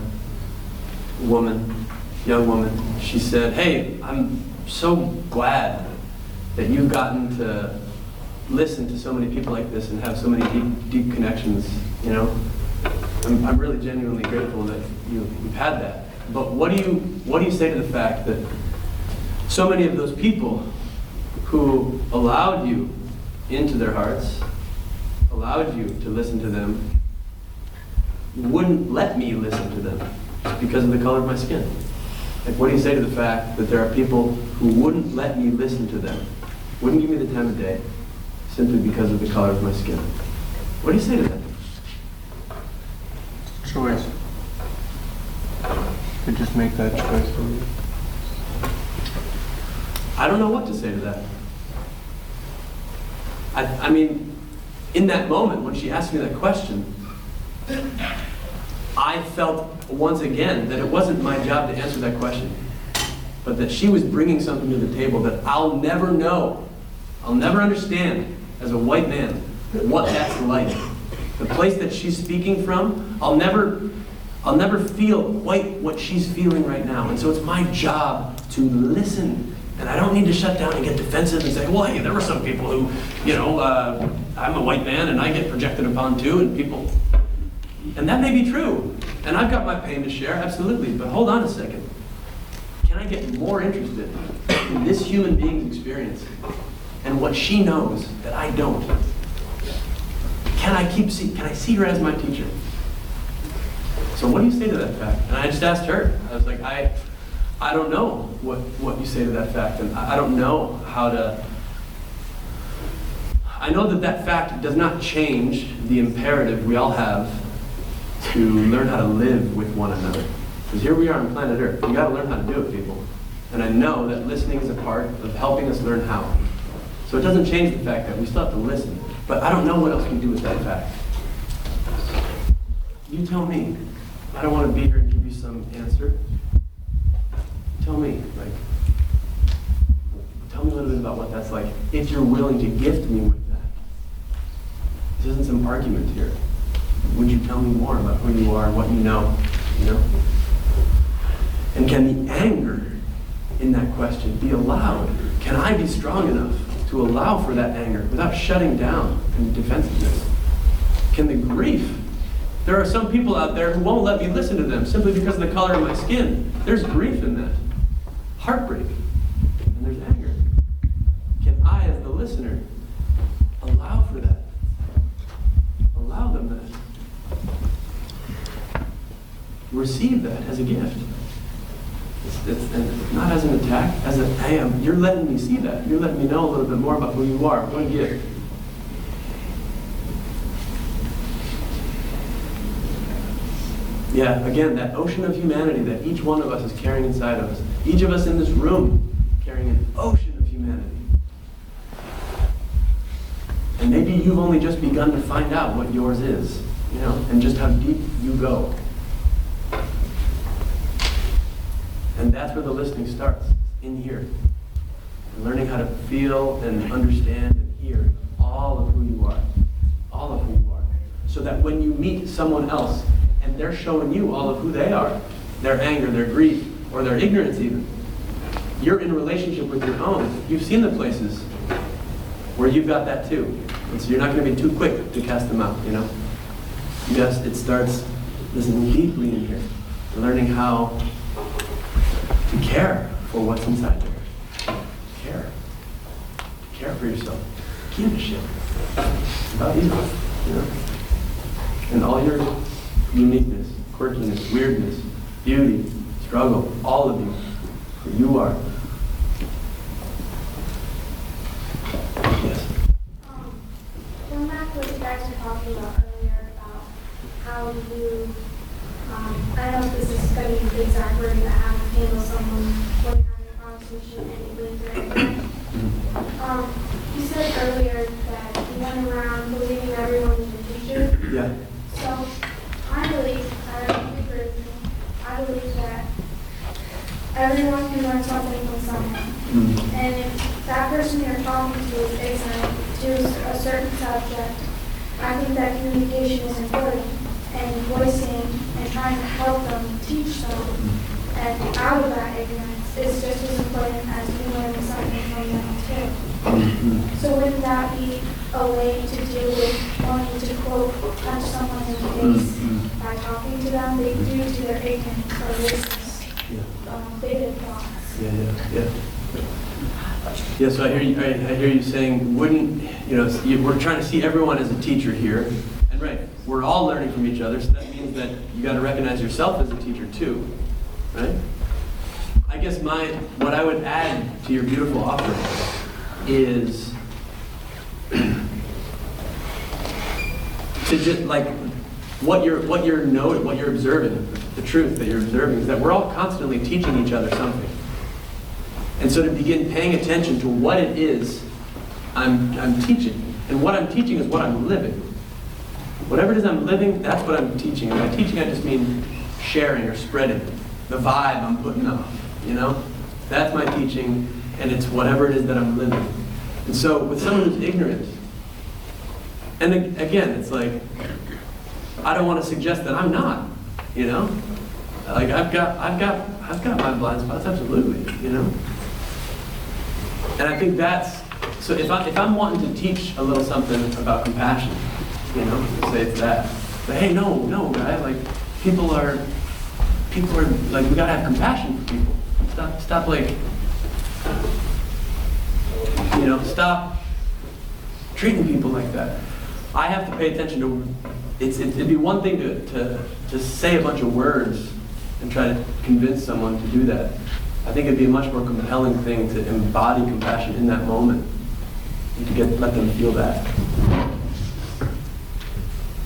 young woman. She said, "Hey, I'm so glad that you've gotten to listen to so many people like this and have so many deep connections, you know? I'm really genuinely grateful that you've had that. But what do you say to the fact that so many of those people who allowed you into their hearts, allowed you to listen to them, wouldn't let me listen to them because of the color of my skin? Like, what do you say to the fact that there are people who wouldn't let me listen to them, wouldn't give me the time of day, simply because of the color of my skin? What do you say to them? Choice. You just make that choice. I don't know what to say to that. I mean, in that moment when she asked me that question, I felt once again that it wasn't my job to answer that question, but that she was bringing something to the table that I'll never know, I'll never understand as a white man what that's like. The place that she's speaking from, I'll never feel quite what she's feeling right now. And so it's my job to listen. And I don't need to shut down and get defensive and say, well, hey, there were some people who, you know, I'm a white man and I get projected upon too, and people. And that may be true. And I've got my pain to share, absolutely. But hold on a second. Can I get more interested in this human being's experience and what she knows that I don't? Can I see her as my teacher? So what do you say to that fact? And I just asked her. I was like, I don't know what you say to that fact, and I don't know how to. I know that fact does not change the imperative we all have to learn how to live with one another. Because here we are on planet Earth. We got to learn how to do it, people. And I know that listening is a part of helping us learn how. So it doesn't change the fact that we still have to listen. But I don't know what else we do with that fact. You tell me. I don't want to be here and give you some answer. Tell me, tell me a little bit about what that's like, if you're willing to gift me with that. This isn't some argument here. Would you tell me more about who you are and what you know? And can the anger in that question be allowed? Can I be strong enough to allow for that anger without shutting down and defensiveness? Can the grief? There are some people out there who won't let me listen to them simply because of the color of my skin. There's grief in that. Heartbreak. And there's anger. Can I, as the listener, allow for that? Allow them that. Receive that as a gift. It's not as an attack, as a, hey, you're letting me see that. You're letting me know a little bit more about who you are. What a gift. Yeah, again, that ocean of humanity that each one of us is carrying inside of us. Each of us in this room carrying an ocean of humanity. And maybe you've only just begun to find out what yours is, and just how deep you go. And that's where the listening starts, in here. And learning how to feel and understand and hear all of who you are. All of who you are. So that when you meet someone else, and they're showing you all of who they are, their anger, their grief, or their ignorance even. You're in relationship with your own. You've seen the places where you've got that too. And so you're not going to be too quick to cast them out, Yes, it starts listening deeply in here, learning how to care for what's inside there. Care for yourself. Give a shit about you, And all your uniqueness, quirkiness, weirdness, beauty, struggle, all of you, who you are. Yes? Going back to what you guys were talking about earlier about how you, I don't know if this is going to be the exact word that how to handle someone when you're having a conversation and you believe they're ignorant. You said earlier that you went around believing everyone was your teacher. Yeah. So, I believe that everyone can learn something from someone. And if that person you're talking to is ignorant to a certain subject, I think that communication is important and voicing and trying to help them teach them And out of that ignorance is just as important as we learning something from them too. So wouldn't that be a way to deal with wanting to quote punch someone in the face by talking to them? They do to their ignorance or racist, bigoted thoughts. Yeah, so I hear you saying, wouldn't, we're trying to see everyone as a teacher here. And right, we're all learning from each other, so that means that you got to recognize yourself as a teacher too, right? I guess what I would add to your beautiful offer is to just like what you're observing, the truth that you're observing is that we're all constantly teaching each other something. And so to begin paying attention to what it is I'm teaching. And what I'm teaching is what I'm living. Whatever it is I'm living, that's what I'm teaching. And by teaching, I just mean sharing or spreading. The vibe I'm putting off, That's my teaching, and it's whatever it is that I'm living. And so with someone who's ignorant, and again, it's like, I don't want to suggest that I'm not, Like I've got my blind spots, absolutely, And I think so if I'm wanting to teach a little something about compassion, say it's that. But hey, no, guy, like people are like, we gotta have compassion for people. Stop like, stop treating people like that. I have to pay attention to, it'd be one thing to say a bunch of words and try to convince someone to do that. I think it'd be a much more compelling thing to embody compassion in that moment and to let them feel that.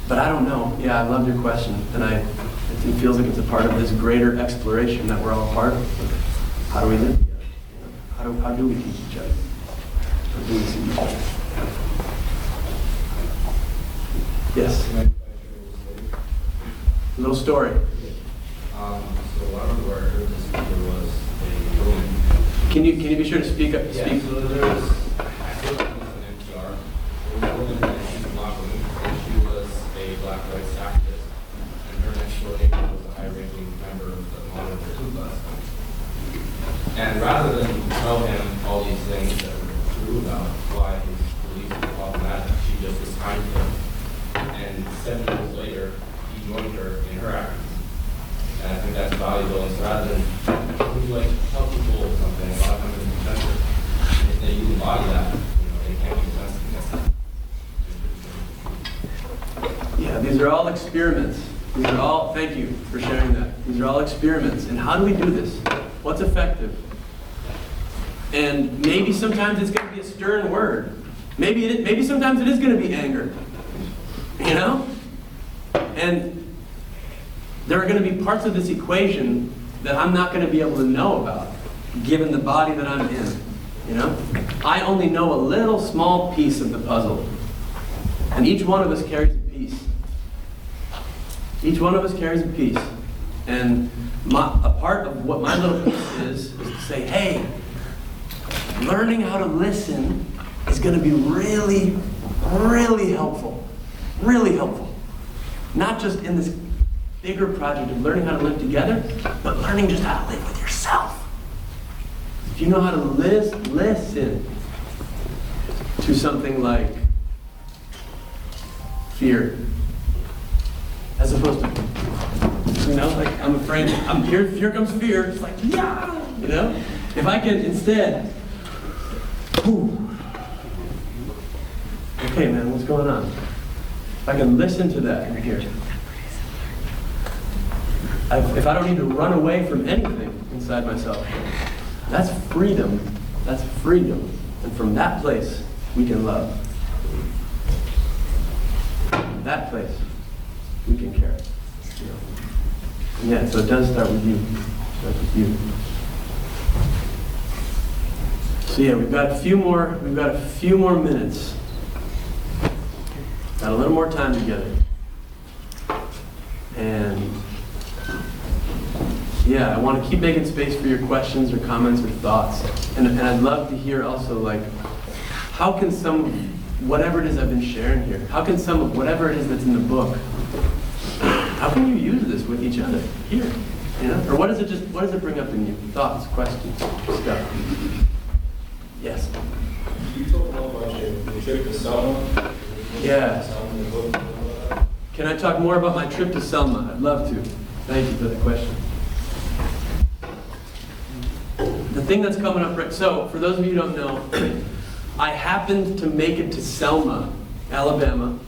But I don't know. Yeah, I love your question, and it feels like it's a part of this greater exploration that we're all a part of. How do we live together? How do we teach each other? How do we see each other? Yes. A little story. So one of where I heard this speaker was a woman. Can you be sure to speak up? Yeah, Speak. so there's, I feel like it was an NPR. There was a woman and she's a black woman, and she was a black rights activist. And her next door neighbor was a high-ranking member of the Monitor Ku Klux Klan. And rather than tell him all these things that were true about why his beliefs were problematic, she just was kind to him. And 7 years later, he joined her in her activism. And I think that's valuable. And so rather than when you like tell people something, a lot of times it's defensive. And if they embody that, they can't be defensive against that. Yeah, these are all experiments. Thank you for sharing that. These are all experiments. And how do we do this? What's effective? And maybe sometimes it's going to be a stern word. Maybe sometimes it is going to be anger. And there are going to be parts of this equation that I'm not going to be able to know about, given the body that I'm in. I only know a little small piece of the puzzle. And each one of us carries a piece. Each one of us carries a piece. And a part of what my little piece is to say, hey, learning how to listen is going to be really, really helpful. Really helpful. Not just in this bigger project of learning how to live together, but learning just how to live with yourself. If you know how to listen to something like fear, as opposed to, like I'm afraid, here comes fear, it's like, yeah, If I can instead, okay man, what's going on? If I can listen to that in here. If I don't need to run away from anything inside myself, that's freedom. That's freedom. And from that place, we can love. From that place, we can care. And yeah, so it does start with you. It starts with you. So yeah, we've got a few more minutes. Got a little more time together. And yeah, I want to keep making space for your questions or comments or thoughts. And I'd love to hear also, like, how can whatever it is I've been sharing here, whatever it is that's in the book, how can you use this with each other here? You know? Or what does it bring up in you? Thoughts, questions, stuff. Yes? You talk more about your trip to Selma? Yeah. Can I talk more about my trip to Selma? I'd love to. Thank you for the question. The thing that's coming up right, so for those of you who don't know, I happened to make it to Selma, Alabama,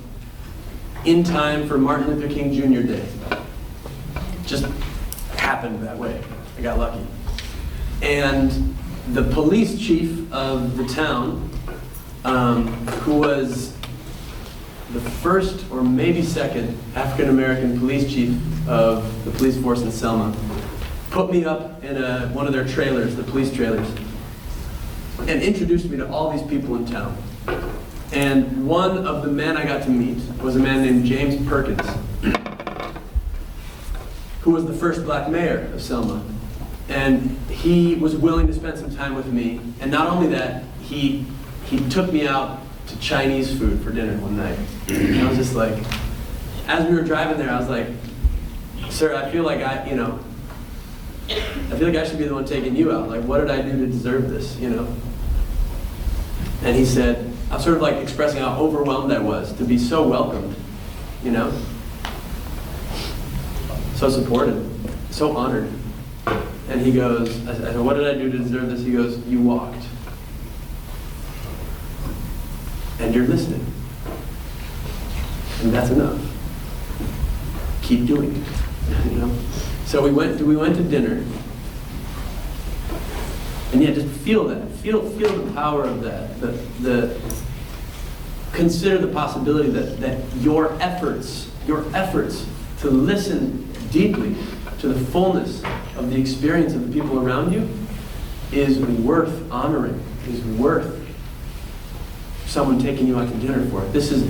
in time for Martin Luther King Jr. Day. Just happened that way. I got lucky. And the police chief of the town, who was the first or maybe second African-American police chief of the police force in Selma, put me up in one of their trailers, the police trailers, and introduced me to all these people in town. And one of the men I got to meet was a man named James Perkins, who was the first black mayor of Selma. And he was willing to spend some time with me. And not only that, he took me out to Chinese food for dinner one night. And I was just like, as we were driving there, I was like, sir, I feel like I should be the one taking you out. Like, what did I do to deserve this, you know? And he said, I'm sort of like expressing how overwhelmed I was to be so welcomed, you know? So supported, so honored. And he goes, I said, what did I do to deserve this? He goes, you walked. And you're listening. And that's enough. Keep doing it, you know? So we went to dinner. And yeah, just feel that. Feel the power of that. Consider the possibility that your efforts to listen deeply to the fullness of the experience of the people around you is worth honoring, is worth someone taking you out to dinner for. This is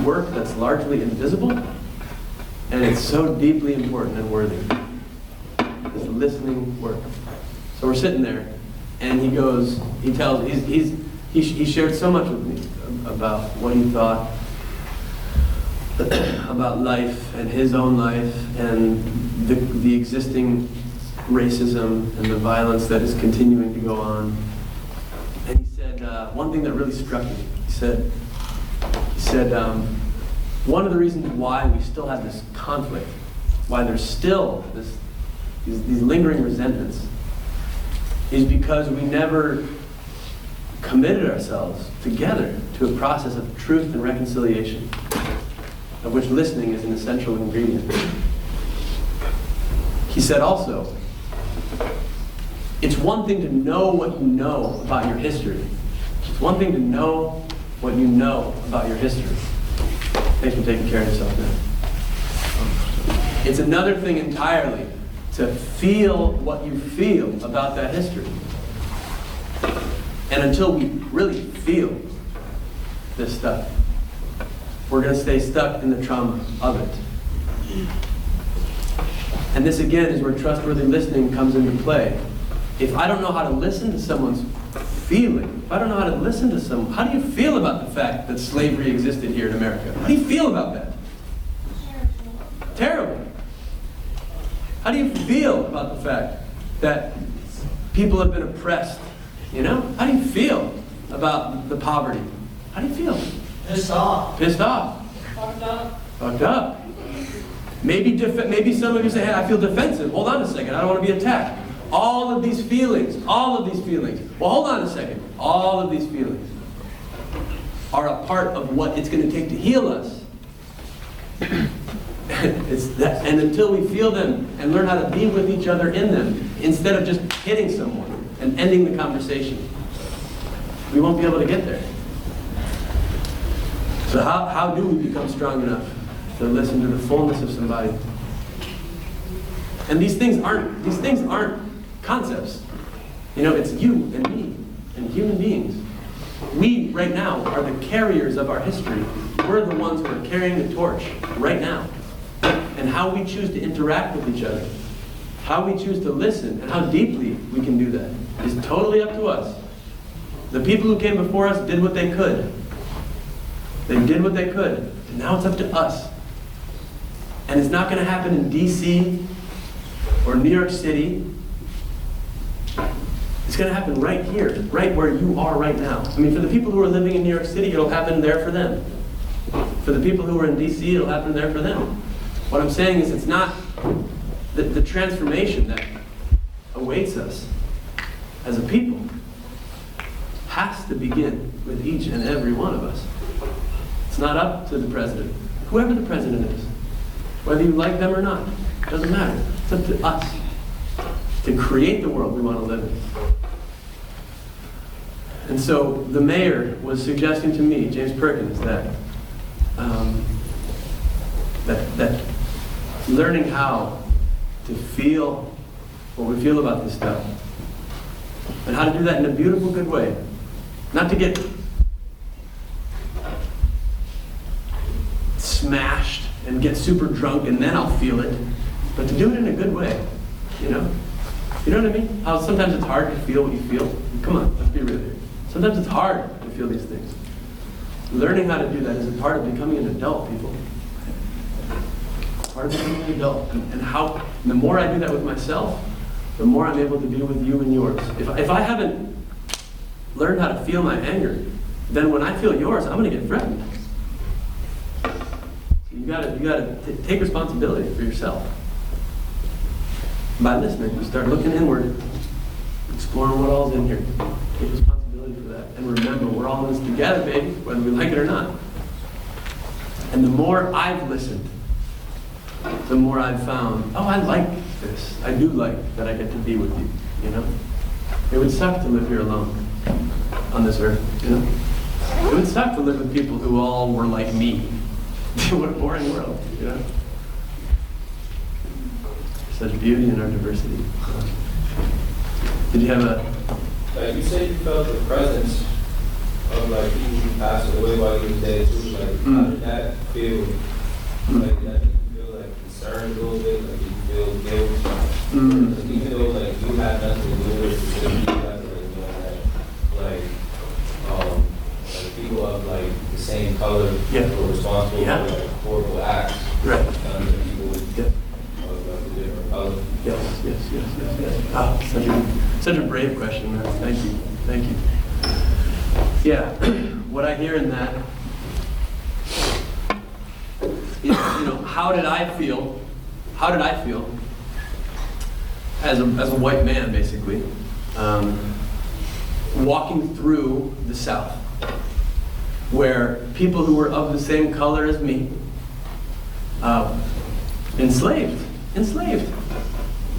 work that's largely invisible, and it's so deeply important and worthy. It's listening work. So we're sitting there, and he shared so much with me about what he thought about life and his own life and the existing racism and the violence that is continuing to go on. And he said one thing that really struck me. He said one of the reasons why we still have this conflict, why there's still these lingering resentments, is because we never committed ourselves together to a process of truth and reconciliation, of which listening is an essential ingredient. He said also, it's one thing to know what you know about your history. It's one thing to know what you know about your history. Thanks for taking care of yourself now. It's another thing entirely to feel what you feel about that history. And until we really feel this stuff, we're going to stay stuck in the trauma of it. And this again is where trustworthy listening comes into play. If I don't know how to listen to someone's feeling, if I don't know how to listen to someone, how do you feel about the fact that slavery existed here in America? How do you feel about that? Terrible. How do you feel about the fact that people have been oppressed? You know? How do you feel about the poverty? How do you feel? Pissed off. Pissed off. Fucked up. Fucked up. Maybe some of you say, hey, I feel defensive. Hold on a second, I don't want to be attacked. All of these feelings. Well, hold on a second. All of these feelings are a part of what it's going to take to heal us. And until we feel them and learn how to be with each other in them, instead of just hitting someone and ending the conversation, we won't be able to get there. So how do we become strong enough to listen to the fullness of somebody? And these things aren't concepts. You know, it's you and me and human beings. We right now are the carriers of our history. We're the ones who are carrying the torch right now. And how we choose to interact with each other, how we choose to listen, and how deeply we can do that is totally up to us. The people who came before us did what they could. They did what they could. And now it's up to us. And it's not going to happen in D.C. or New York City, it's going to happen right here, right where you are right now. I mean, for the people who are living in New York City, it'll happen there for them. For the people who are in D.C., it'll happen there for them. What I'm saying is it's not the transformation that awaits us as a people has to begin with each and every one of us. It's not up to the president, whoever the president is. Whether you like them or not, it doesn't matter. It's up to us to create the world we want to live in. And so the mayor was suggesting to me, James Perkins, that learning how to feel what we feel about this stuff, and how to do that in a beautiful, good way. Not to get smashed and get super drunk and then I'll feel it, but to do it in a good way, you know? You know what I mean? How sometimes it's hard to feel what you feel. Come on, let's be real here. Sometimes it's hard to feel these things. Learning how to do that is a part of becoming an adult, people. Part of becoming an adult. And the more I do that with myself, the more I'm able to do with you and yours. If I haven't learned how to feel my anger, then when I feel yours, I'm going to get threatened. So you gotta take responsibility for yourself. By listening, you start looking inward, exploring what all's in here. Take responsibility for that. And remember, we're all in this together, baby, whether we like it or not. And the more I've listened, the more I've found, oh, I like this. I do like that I get to be with you, you know? It would suck to live here alone on this earth, you know? It would suck to live with people who all were like me. What a boring world, you know? Such beauty in our diversity. Did you have a... you say you felt the presence of like people who passed away while you were dead too. Like, how did that feel? Like, that made you feel like concerned a little bit? Like, you feel guilt? Even though like you had nothing to do with it, you had to like people of like the same color were responsible for like horrible acts. Right. People with different color. Yes. Ah, such a brave question, man. Thank you. Yeah, what I hear in that is, you know, how did I feel as a white man, basically, walking through the South, where people who were of the same color as me, enslaved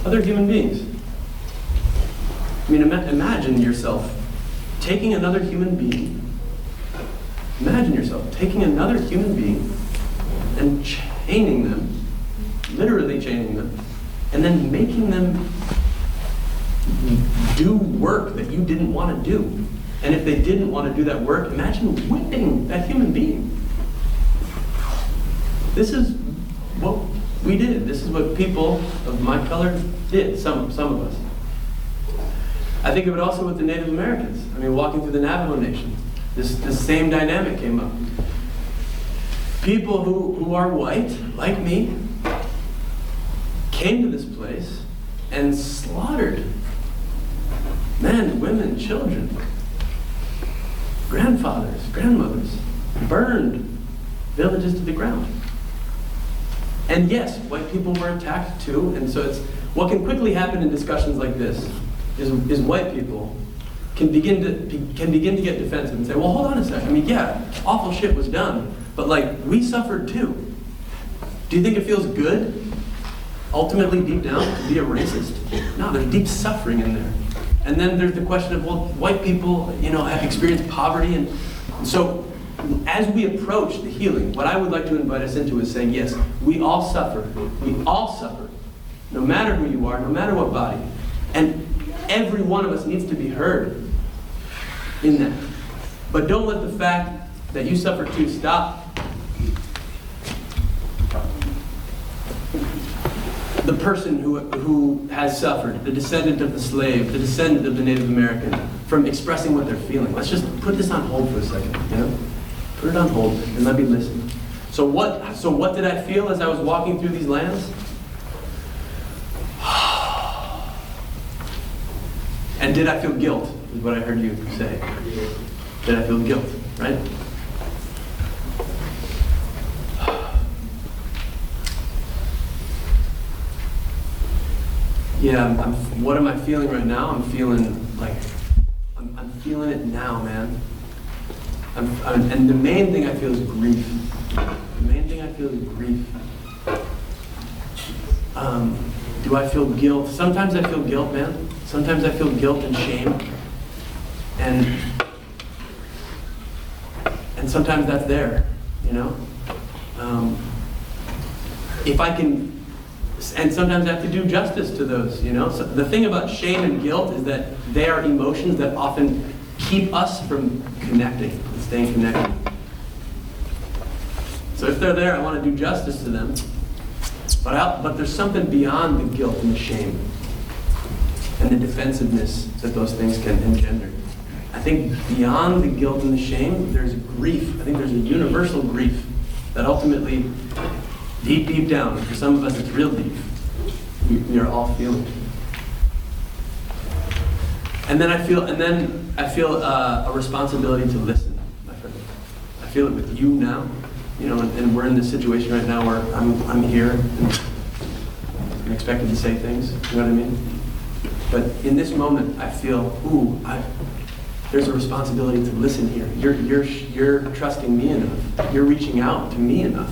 other human beings. I mean, imagine yourself taking another human being. Imagine yourself taking another human being and chaining them, literally chaining them, and then making them do work that you didn't want to do. And if they didn't want to do that work, imagine whipping that human being. This is what we did. This is what people of my color did, some of us. I think of it also with the Native Americans. I mean, walking through the Navajo Nation, this same dynamic came up. People who are white, like me, came to this place and slaughtered men, women, children, grandfathers, grandmothers, burned villages to the ground. And yes, white people were attacked too, and so it's what can quickly happen in discussions like this is white people can begin to get defensive and say, well, hold on a second. I mean, yeah, awful shit was done, but like we suffered too. Do you think it feels good, ultimately deep down, to be a racist? No, there's deep suffering in there. And then there's the question of, well, white people, you know, have experienced poverty, and so as we approach the healing, what I would like to invite us into is saying, yes, we all suffer. We all suffer, no matter who you are, no matter what body. And every one of us needs to be heard in that. But don't let the fact that you suffer too stop the person who has suffered, the descendant of the slave, the descendant of the Native American, from expressing what they're feeling. Let's just put this on hold for a second, you know? Put it on hold and let me listen. So what did I feel as I was walking through these lands? And did I feel guilt, is what I heard you say. Did I feel guilt, right? Yeah, what am I feeling right now? I'm feeling like, I'm feeling it now, man. And the main thing I feel is grief. The main thing I feel is grief. Do I feel guilt? Sometimes I feel guilt, man. Sometimes I feel guilt and shame. And sometimes that's there, you know? If I can, and sometimes I have to do justice to those, you know? So the thing about shame and guilt is that they are emotions that often keep us from connecting and staying connected. So if they're there, I want to do justice to them. But there's something beyond the guilt and the shame and the defensiveness that those things can engender. I think beyond the guilt and the shame, there's grief. I think there's a universal grief that ultimately, deep, deep down, for some of us it's real deep, we are all feeling. And then I feel a responsibility to listen, my friend. I feel it with you now, you know, and we're in this situation right now where I'm here and I'm expected to say things, you know what I mean? But in this moment, I feel, there's a responsibility to listen here. You're trusting me enough. You're reaching out to me enough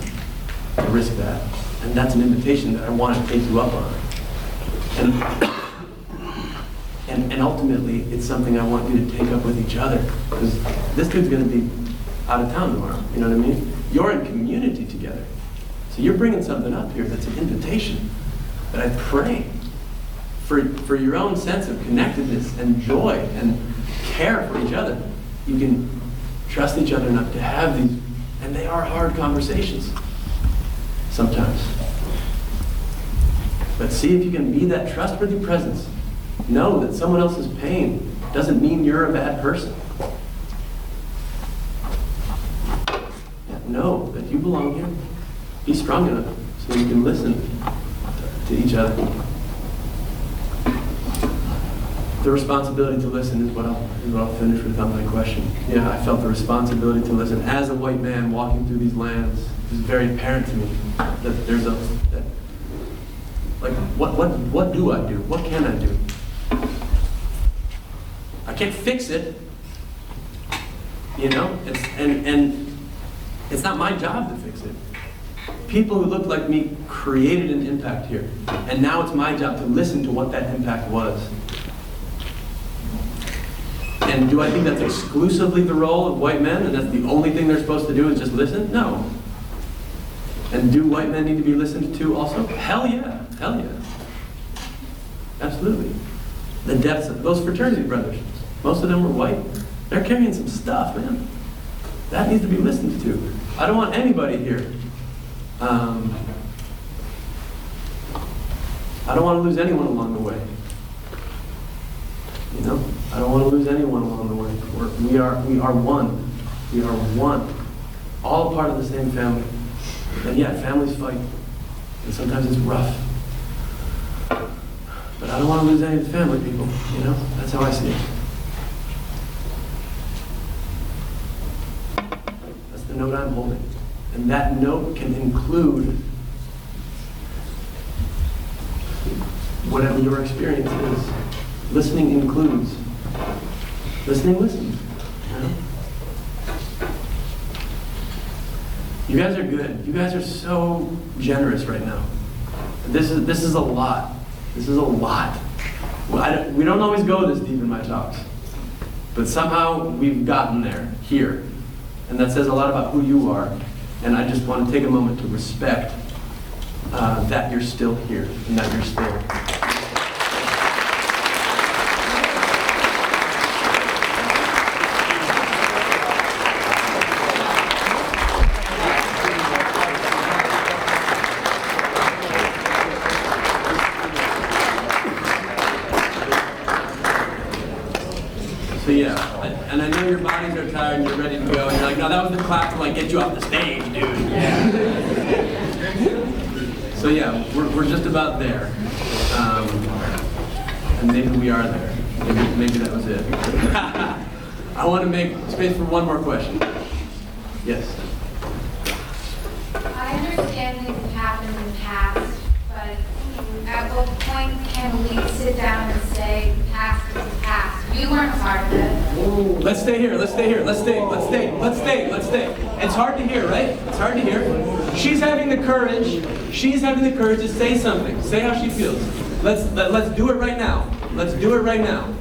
to risk that. And that's an invitation that I want to take you up on. And ultimately, it's something I want you to take up with each other. Because this dude's going to be out of town tomorrow, you know what I mean? You're in community together. So you're bringing something up here that's an invitation that I pray for your own sense of connectedness and joy and care for each other. You can trust each other enough to have these, and they are hard conversations sometimes. But see if you can be that trustworthy presence. Know that someone else's pain doesn't mean you're a bad person. Know that you belong here. Be strong enough so you can listen to each other. The responsibility to listen is what I'll finish with on my question. Yeah, I felt the responsibility to listen. As a white man walking through these lands, it was very apparent to me that there's what do I do? What can I do? I can't fix it, you know. It's not my job to fix it. People who looked like me created an impact here, and now it's my job to listen to what that impact was. And do I think that's exclusively the role of white men, and that's the only thing they're supposed to do is just listen? No. And do white men need to be listened to also? Hell yeah. Hell yeah. Absolutely. The depths of those fraternity brothers, most of them were white. They're carrying some stuff, man. That needs to be listened to. I don't want anybody here. I don't want to lose anyone along the way. You know, I don't want to lose anyone along the way. We are one. We are one. All part of the same family. And yeah, families fight. And sometimes it's rough. But I don't want to lose any of the family people. You know, that's how I see it. That's the note I'm holding. And that note can include whatever your experience is. Listening includes. Listening listens. You know? You guys are good. You guys are so generous right now. This is a lot. This is a lot. We don't always go this deep in my talks. But somehow we've gotten there, here. And that says a lot about who you are. And I just want to take a moment to respect that you're still here and that you're still. So yeah, and I know your bodies are tired and you're ready to go, and you're like, no, that was the clap to like get you off the stage, dude. Yeah. So yeah, we're just about there, and maybe we are there. Maybe that was it. I want to make space for one more question. Yes. I understand things have happened in the past, but at what point can we sit down and say the past is the past? You weren't a part of it. Let's stay here. Let's stay here. Let's stay. It's hard to hear, right? It's hard to hear. She's having the courage. She's having the courage to say something. Say how she feels. Let's do it right now. Let's do it right now.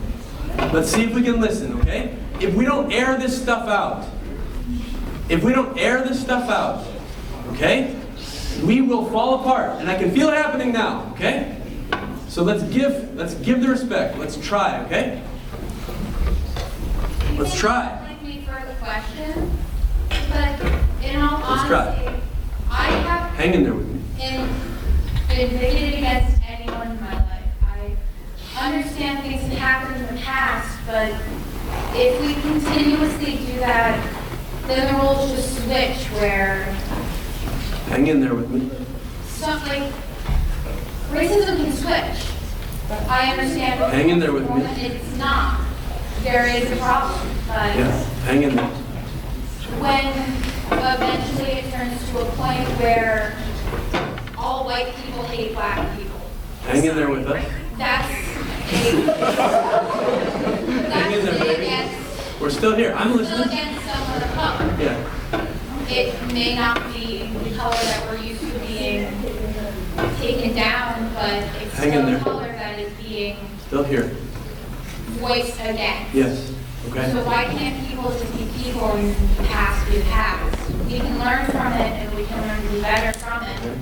Let's see if we can listen, okay? If we don't air this stuff out, okay, we will fall apart, and I can feel it happening now, okay? So let's give the respect. Let's try, okay? Let's try. Like me for the question, but in all Let's try. honesty, I have Hang in there with me. been bigoted against anyone in my life. I understand things have happened in the past, but if we continuously do that, then the roles just switch where Hang in there with me. stuff like racism can switch. I understand. Hang in there with me. It's not. There is a problem, but Yeah, hang in there. when eventually it turns to a point where all white people hate black people, Hang in there with us. that's Hang in there, baby. against, We're still here. I'm still listening. against someone of color. Yeah. It may not be the color that we're used to being taken down, but it's Hang in still there. a color that is being Still here. voiced against. Yes. Okay. So why can't people just be people and the past be the past? We can learn from it and we can learn to do better from it.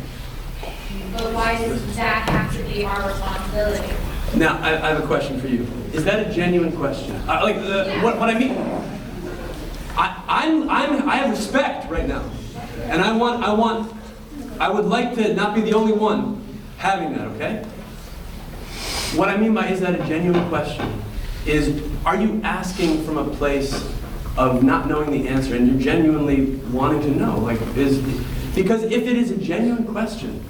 But why does that have to be our responsibility? Now, I have a question for you. Is that a genuine question? What I mean, I have respect right now, and I would like to not be the only one having that. Okay. What I mean by is that a genuine question is, are you asking from a place of not knowing the answer and you're genuinely wanting to know? Because if it is a genuine question,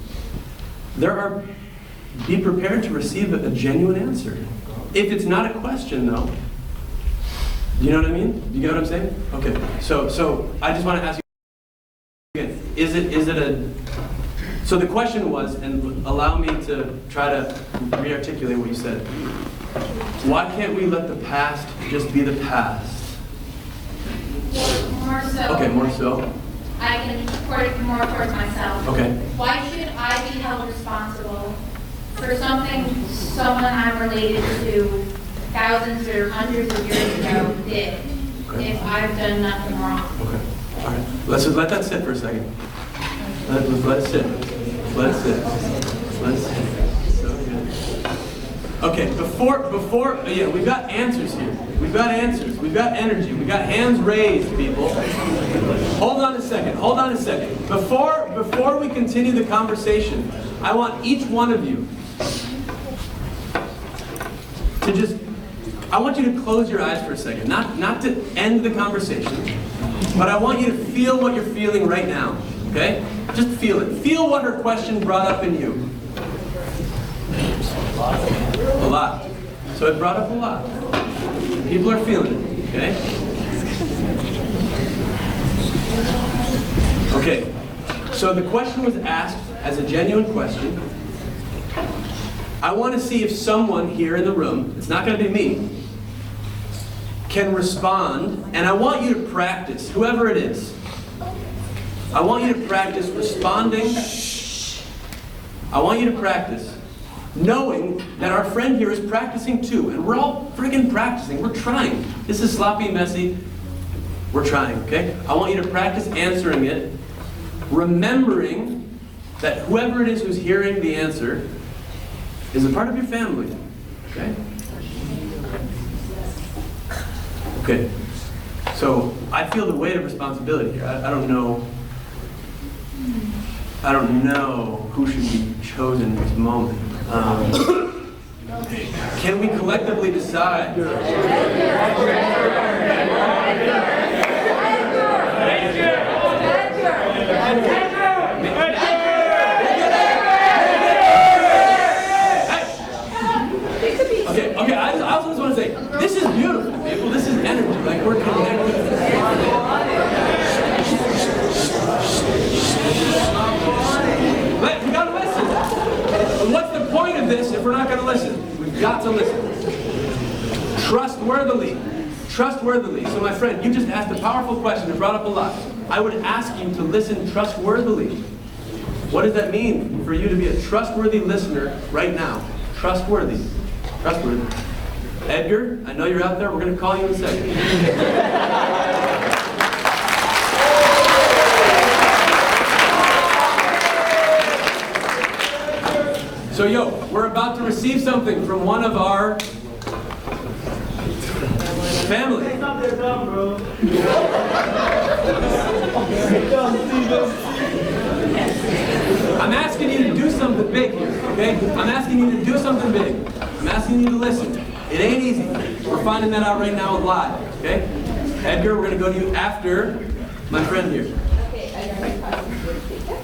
be prepared to receive a genuine answer. If it's not a question, though, you know what I mean? You get what I'm saying? Okay. So I just want to ask you again. So the question was, and allow me to try to re-articulate what you said. Why can't we let the past just be the past? More so. Okay, more so. I can report it more towards myself. Okay. Why should I be held responsible for something someone I'm related to thousands or hundreds of years ago did if I've done nothing wrong? Okay. All right. Let's just let that sit for a second. Let it sit. Let it sit. Let it sit. So good. Okay. Before, yeah, we've got answers here. We've got answers. We've got energy. We've got hands raised, people. Hold on a second. Before we continue the conversation, I want each one of you to I want you to close your eyes for a second. Not to end the conversation, but I want you to feel what you're feeling right now, okay? Just feel it. Feel what her question brought up in you. A lot. So it brought up a lot. People are feeling it, okay? Okay. So the question was asked as a genuine question. I want to see if someone here in the room, it's not going to be me, can respond, and I want you to practice, whoever it is. I want you to practice responding. I want you to practice knowing that our friend here is practicing too, and we're all friggin' practicing. We're trying. This is sloppy, messy. We're trying, okay? I want you to practice answering it, remembering that whoever it is who's hearing the answer is a part of your family, okay? Okay, so I feel the weight of responsibility here. I don't know who should be chosen in this moment. Can we collectively decide? Okay, I also just want to say, got to listen. Trustworthily. Trustworthily. So my friend, you just asked a powerful question that brought up a lot. I would ask you to listen trustworthily. What does that mean for you to be a trustworthy listener right now? Trustworthy. Trustworthy. Edgar, I know you're out there. We're going to call you in a second. So we're about to receive something from one of our family. I'm asking you to do something big here, okay? I'm asking you to do something big. I'm asking you to listen. It ain't easy. We're finding that out right now live, okay? Edgar, we're going to go to you after my friend here. Okay, I got a question for the speaker.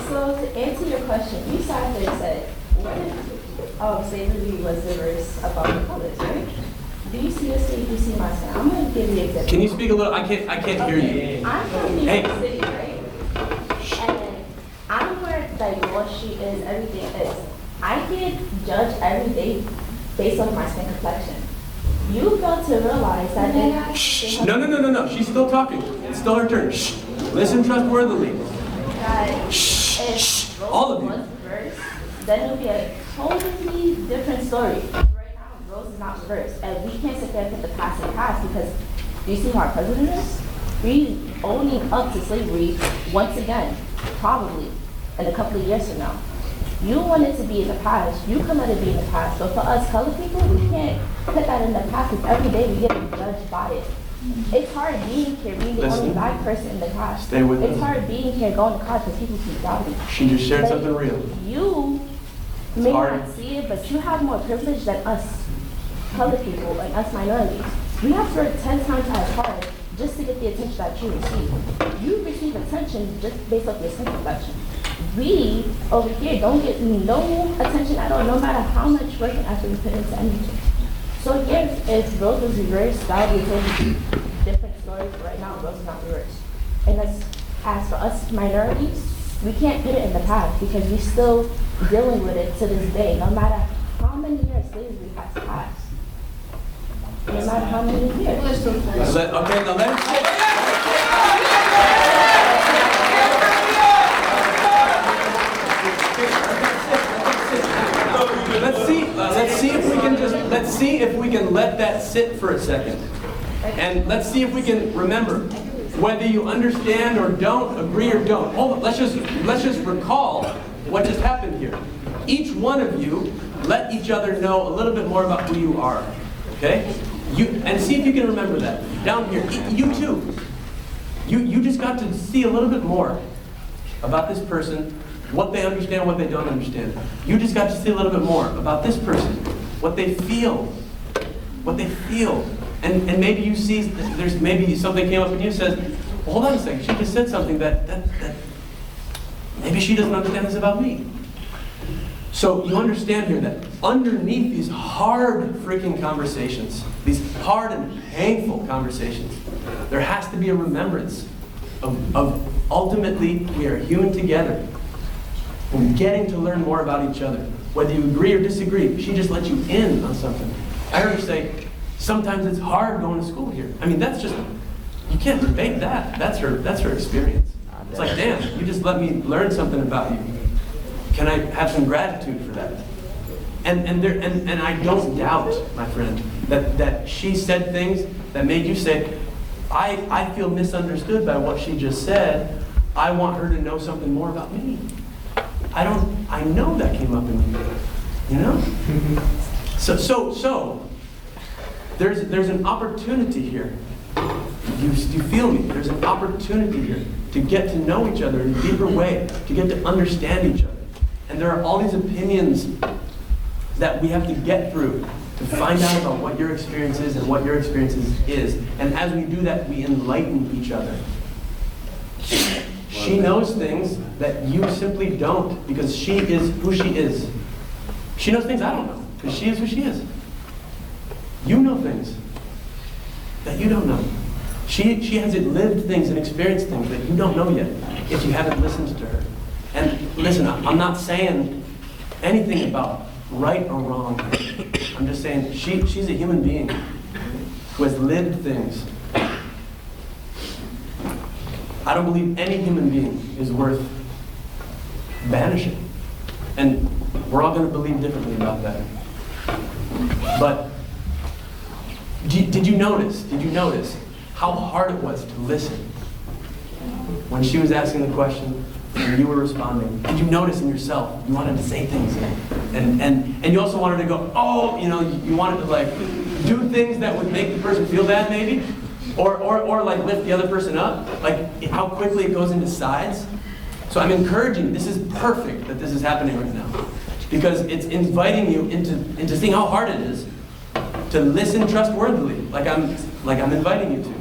So to answer your question, you sat there and said, what if slavery was the verse about the colors, right? Do you see your slave? Do you see my son? I'm going to give you an example. Can you speak a little? I can't hear you. I'm from New York City, right? And I'm where like Wall Street is, everything is. I get judged every day based on my skin complexion. You fail to realize that No. She's still talking. It's still her turn. Shh. Listen trustworthily. If All of you. was reversed, then it would be a totally different story. Right now, Rose is not reversed, and we can't sit there and put the past in the past because do you see who our president is? We owning up to slavery once again, probably in a couple of years from now. You want it to be in the past. You come out to be in the past. But for us colored people, we can't put that in the past because every day we get judged by it. It's hard being here, being the only black person in the class. Stay with It's us. hard being here, going to college because people keep doubting. She just shared something real. You may hard. not see it, but you have more privilege than us colored people and us minorities. We have to work 10 times as hard just to get the attention that you receive. You receive attention just based off your skin complexion. We over here don't get no attention at all, no matter how much work and effort we put into anything. So yes, if Rose was reversed, that would be a totally different story. But right now, Rose is not reversed. And as for us minorities, we can't put it in the past because we're still dealing with it to this day, no matter how many years slavery has passed. No matter how many years. Okay, now let us Let's see if we can let that sit for a second. And let's see if we can remember whether you understand or don't, agree or don't. Hold on, let's just recall what just happened here. Each one of you let each other know a little bit more about who you are. Okay? And see if you can remember that. Down here, you too. You just got to see a little bit more about this person, what they understand, what they don't understand. You just got to see a little bit more about this person, what they feel. And maybe you see, there's maybe something came up and you said, well, hold on a second, she just said something that maybe she doesn't understand this about me. So you understand here that underneath these hard freaking conversations, these hard and painful conversations, there has to be a remembrance of ultimately we are human together and getting to learn more about each other. Whether you agree or disagree, she just let you in on something. I heard her say, sometimes it's hard going to school here. I mean, that's just, you can't debate that. That's her experience. It's like, damn, you just let me learn something about you. Can I have some gratitude for that? And I don't doubt, my friend, that she said things that made you say, I feel misunderstood by what she just said. I want her to know something more about me. I know that came up in you know? So there's an opportunity here. You feel me? There's an opportunity here to get to know each other in a deeper way, to get to understand each other. And there are all these opinions that we have to get through to find out about what your experience is and what your experience is. And as we do that, we enlighten each other. She knows things that you simply don't because she is who she is. She knows things I don't know because she is who she is. You know things that you don't know. She has lived things and experienced things that you don't know yet if you haven't listened to her. And listen, I'm not saying anything about right or wrong. I'm just saying she's a human being who has lived things. I don't believe any human being is worth banishing. And we're all going to believe differently about that. But did you notice how hard it was to listen when she was asking the question and you were responding? Did you notice in yourself you wanted to say things and you also wanted to go, oh, you wanted to like do things that would make the person feel bad maybe? Or like lift the other person up? Like how quickly it goes into sides? So I'm encouraging, this is perfect that this is happening right now. Because it's inviting you into seeing how hard it is to listen trustworthily, like I'm inviting you to.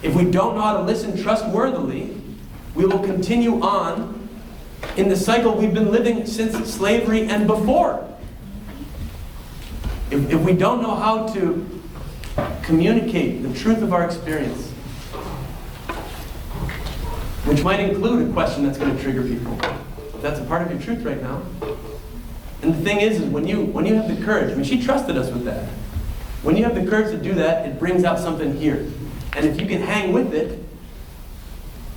If we don't know how to listen trustworthily, we will continue on in the cycle we've been living since slavery and before. If we don't know how to communicate the truth of our experience, which might include a question that's going to trigger people. That's a part of your truth right now. And the thing is when you have the courage, I mean, she trusted us with that. When you have the courage to do that, it brings out something here. And if you can hang with it,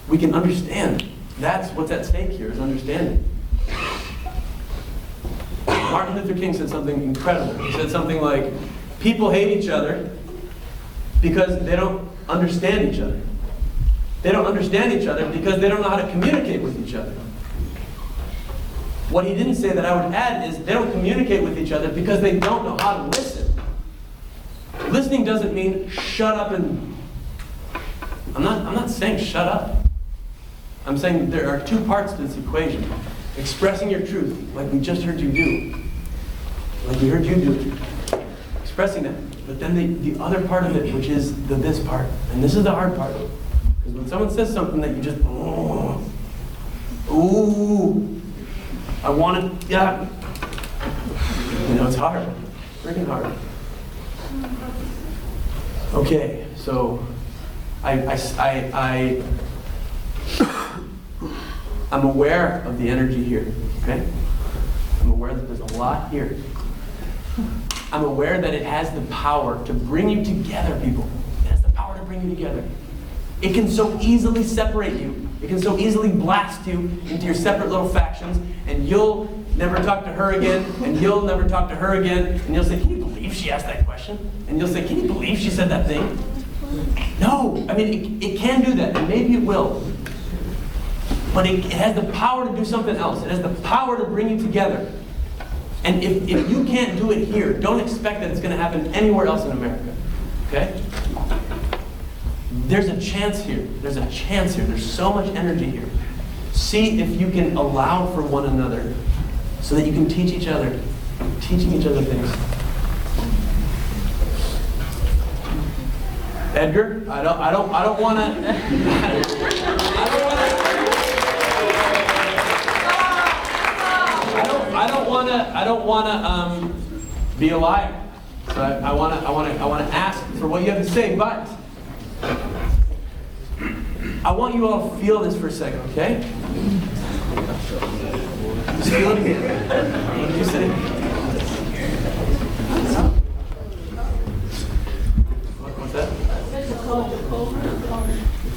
we can understand. That's what's at stake here, is understanding. Martin Luther King said something incredible. He said something like, people hate each other because they don't understand each other. They don't understand each other because they don't know how to communicate with each other. What he didn't say that I would add is they don't communicate with each other because they don't know how to listen. Listening doesn't mean shut up and... I'm not saying shut up. I'm saying there are two parts to this equation. Expressing your truth, like we just heard you do. Like we heard you do. Expressing that. But then the other part of it, which is this part. And this is the hard part. Because when someone says something that you just, ooh, I want it, yeah. It's hard. Freaking hard. Okay, so I'm aware of the energy here, okay? I'm aware that there's a lot here. I'm aware that it has the power to bring you together, people. It has the power to bring you together. It can so easily separate you. It can so easily blast you into your separate little factions, and you'll never talk to her again, and you'll never talk to her again, and you'll say, can you believe she asked that question? And you'll say, can you believe she said that thing? No, I mean, it can do that, and maybe it will. But it has the power to do something else. It has the power to bring you together. And if you can't do it here, don't expect that it's going to happen anywhere else in America. Okay? There's a chance here. There's a chance here. There's so much energy here. See if you can allow for one another so that you can teach each other, teaching each other things. Edgar, I don't want to. I don't want to be a liar. So I want to ask for what you have to say, but I want you all to feel this for a second, okay? Just feel it again. What did you say? What's that?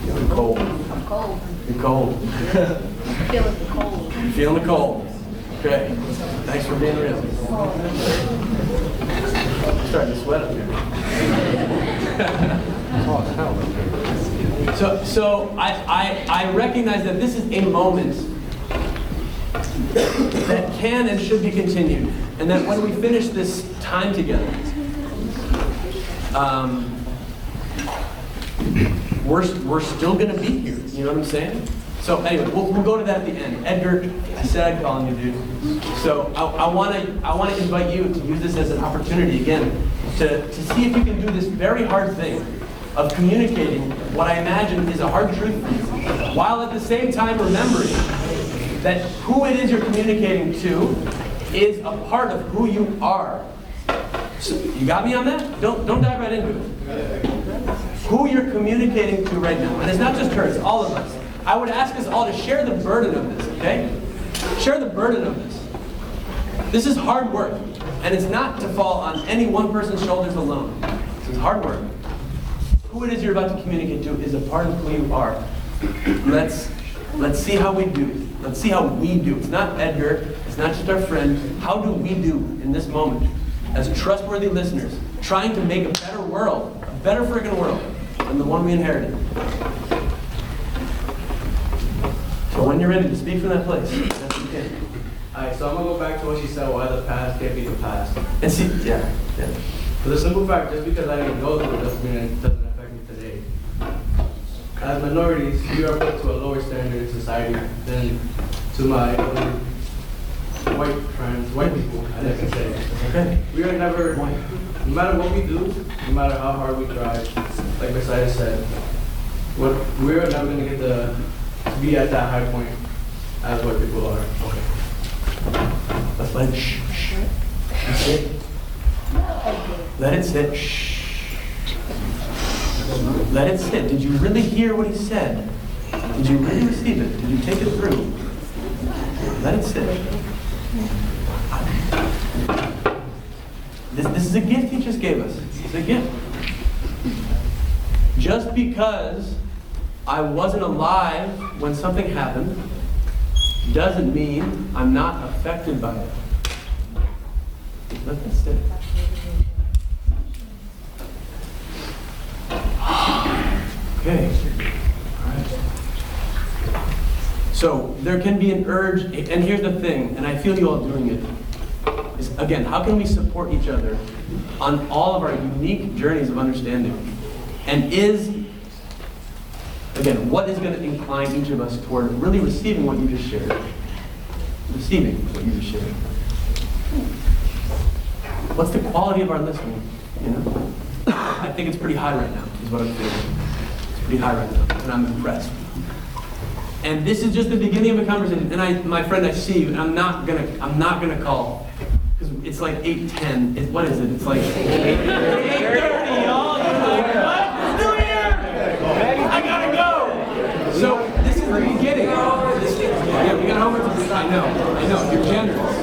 You're cold. I'm cold. You're cold. I'm feeling the cold. You're feeling the cold. Okay. Thanks for being real. I'm starting to sweat up here. So I recognize that this is a moment that can and should be continued. And that when we finish this time together, we're still going to be here. You know what I'm saying? So anyway, we'll go to that at the end. Edgar, I said I'd call on you, dude. So I want to invite you to use this as an opportunity again to see if you can do this very hard thing of communicating what I imagine is a hard truth for you, while at the same time remembering that who it is you're communicating to is a part of who you are. So, you got me on that? Don't dive right into it. Who you're communicating to right now, and it's not just her, it's all of us. I would ask us all to share the burden of this, okay? Share the burden of this. This is hard work. And it's not to fall on any one person's shoulders alone. It's hard work. Who it is you're about to communicate to is a part of who you are. Let's see how we do. Let's see how we do. It's not Edgar. It's not just our friend. How do we do in this moment as trustworthy listeners, trying to make a better world, a better freaking world than the one we inherited? So when you're ready to speak from that place, that's what you can. Alright, so I'm gonna go back to what she said, why the past can't be the past. And see, yeah. For the simple fact, just because I didn't go through it doesn't mean it doesn't affect me today. As minorities, we are put to a lower standard in society than to my other white friends, white people, as I can say. Okay. We are never, no matter what we do, no matter how hard we try, like Messiah said, we're never gonna get to be at that high point as white people are. Okay. Let's let it shh. Sit. Let it sit. Shh. Let it sit. Did you really hear what he said? Did you really receive it? Did you take it through? Let it sit. This is a gift he just gave us. It's a gift. Just because I wasn't alive when something happened doesn't mean I'm not affected by it. Let that sit. Okay. All right. So there can be an urge, and here's the thing, and I feel you all doing it, is again, how can we support each other on all of our unique journeys of understanding? And again, what is going to incline each of us toward really receiving what you just shared? Receiving what you just shared. What's the quality of our listening? You know? I think it's pretty high right now, is what I'm feeling. It's pretty high right now, and I'm impressed. And this is just the beginning of a conversation. And my friend, I see you, and I'm not gonna call, because it's like 8:10. What is it? It's like 8:30, y'all. I gotta go. So this is the beginning. Yeah, we got homework to do. I know. You're generous.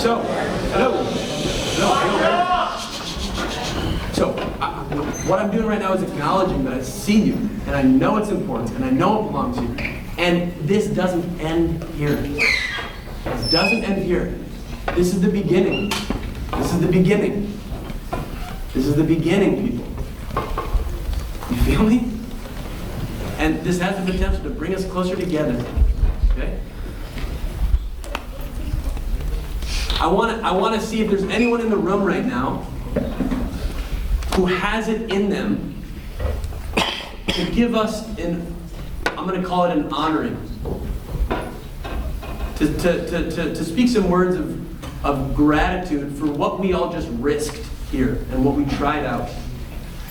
So, hello. So, what I'm doing right now is acknowledging that I see you, and I know it's important, and I know it belongs here. And this doesn't end here. This doesn't end here. This is the beginning. This is the beginning. This is the beginning, people. You feel me? And this has the potential to bring us closer together. Okay? I want to see if there's anyone in the room right now who has it in them to give us I'm going to call it an honoring. To speak some words of gratitude for what we all just risked here and what we tried out.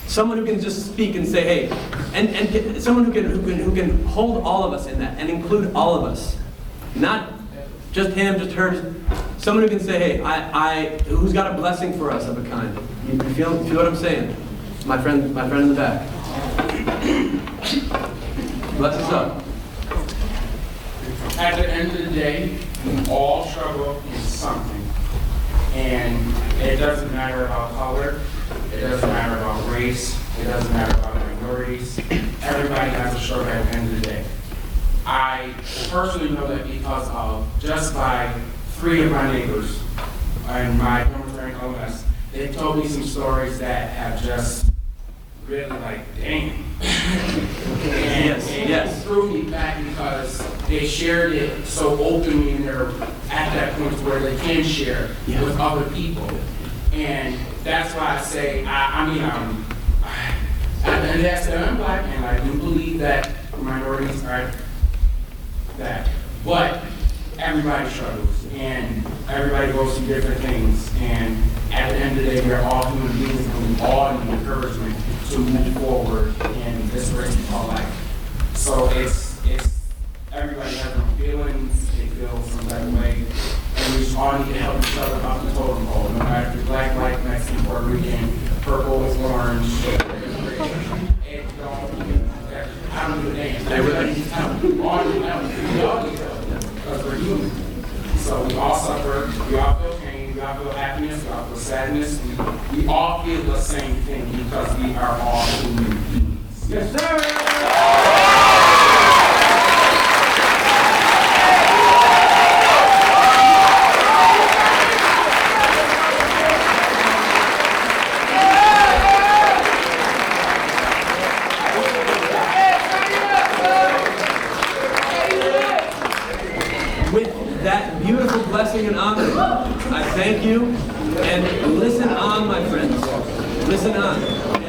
Someone who can just speak and say, hey, and someone who can hold all of us in that and include all of us. Not just him, just her. Someone who can say, hey, who's got a blessing for us of a kind. You feel what I'm saying? My friend in the back. Bless us up. At the end of the day, we all struggle in something. And it doesn't matter about color, it doesn't matter about race, it doesn't matter about minorities. Everybody has a struggle at the end of the day. I personally know that because of just by 3 of my neighbors and my dormitory OMS, they told me some stories that have just really like, damn. It threw me back because they shared it so openly and they're at that point where they can share with other people. And that's why I say, at the end of that, I'm black, and I do believe that minorities are that. But everybody struggles, and everybody goes through different things. And at the end of the day, we're all human beings, and we all need encouragement to move forward in this race we call life. So it's everybody has their feelings, they feel some type of way, and we just all need to help each other about the totem pole. No matter if you're black, white, Mexican, Puerto Rican, purple, orange, I don't give a damn. Everybody needs help. We all need help. We all need help because we're human. So we all suffer, we all feel pain, we all feel sadness. We all feel the same thing because we are all human beings. Yes, sir! With that beautiful blessing and honor, I thank you, and listen on, my friends. Listen on.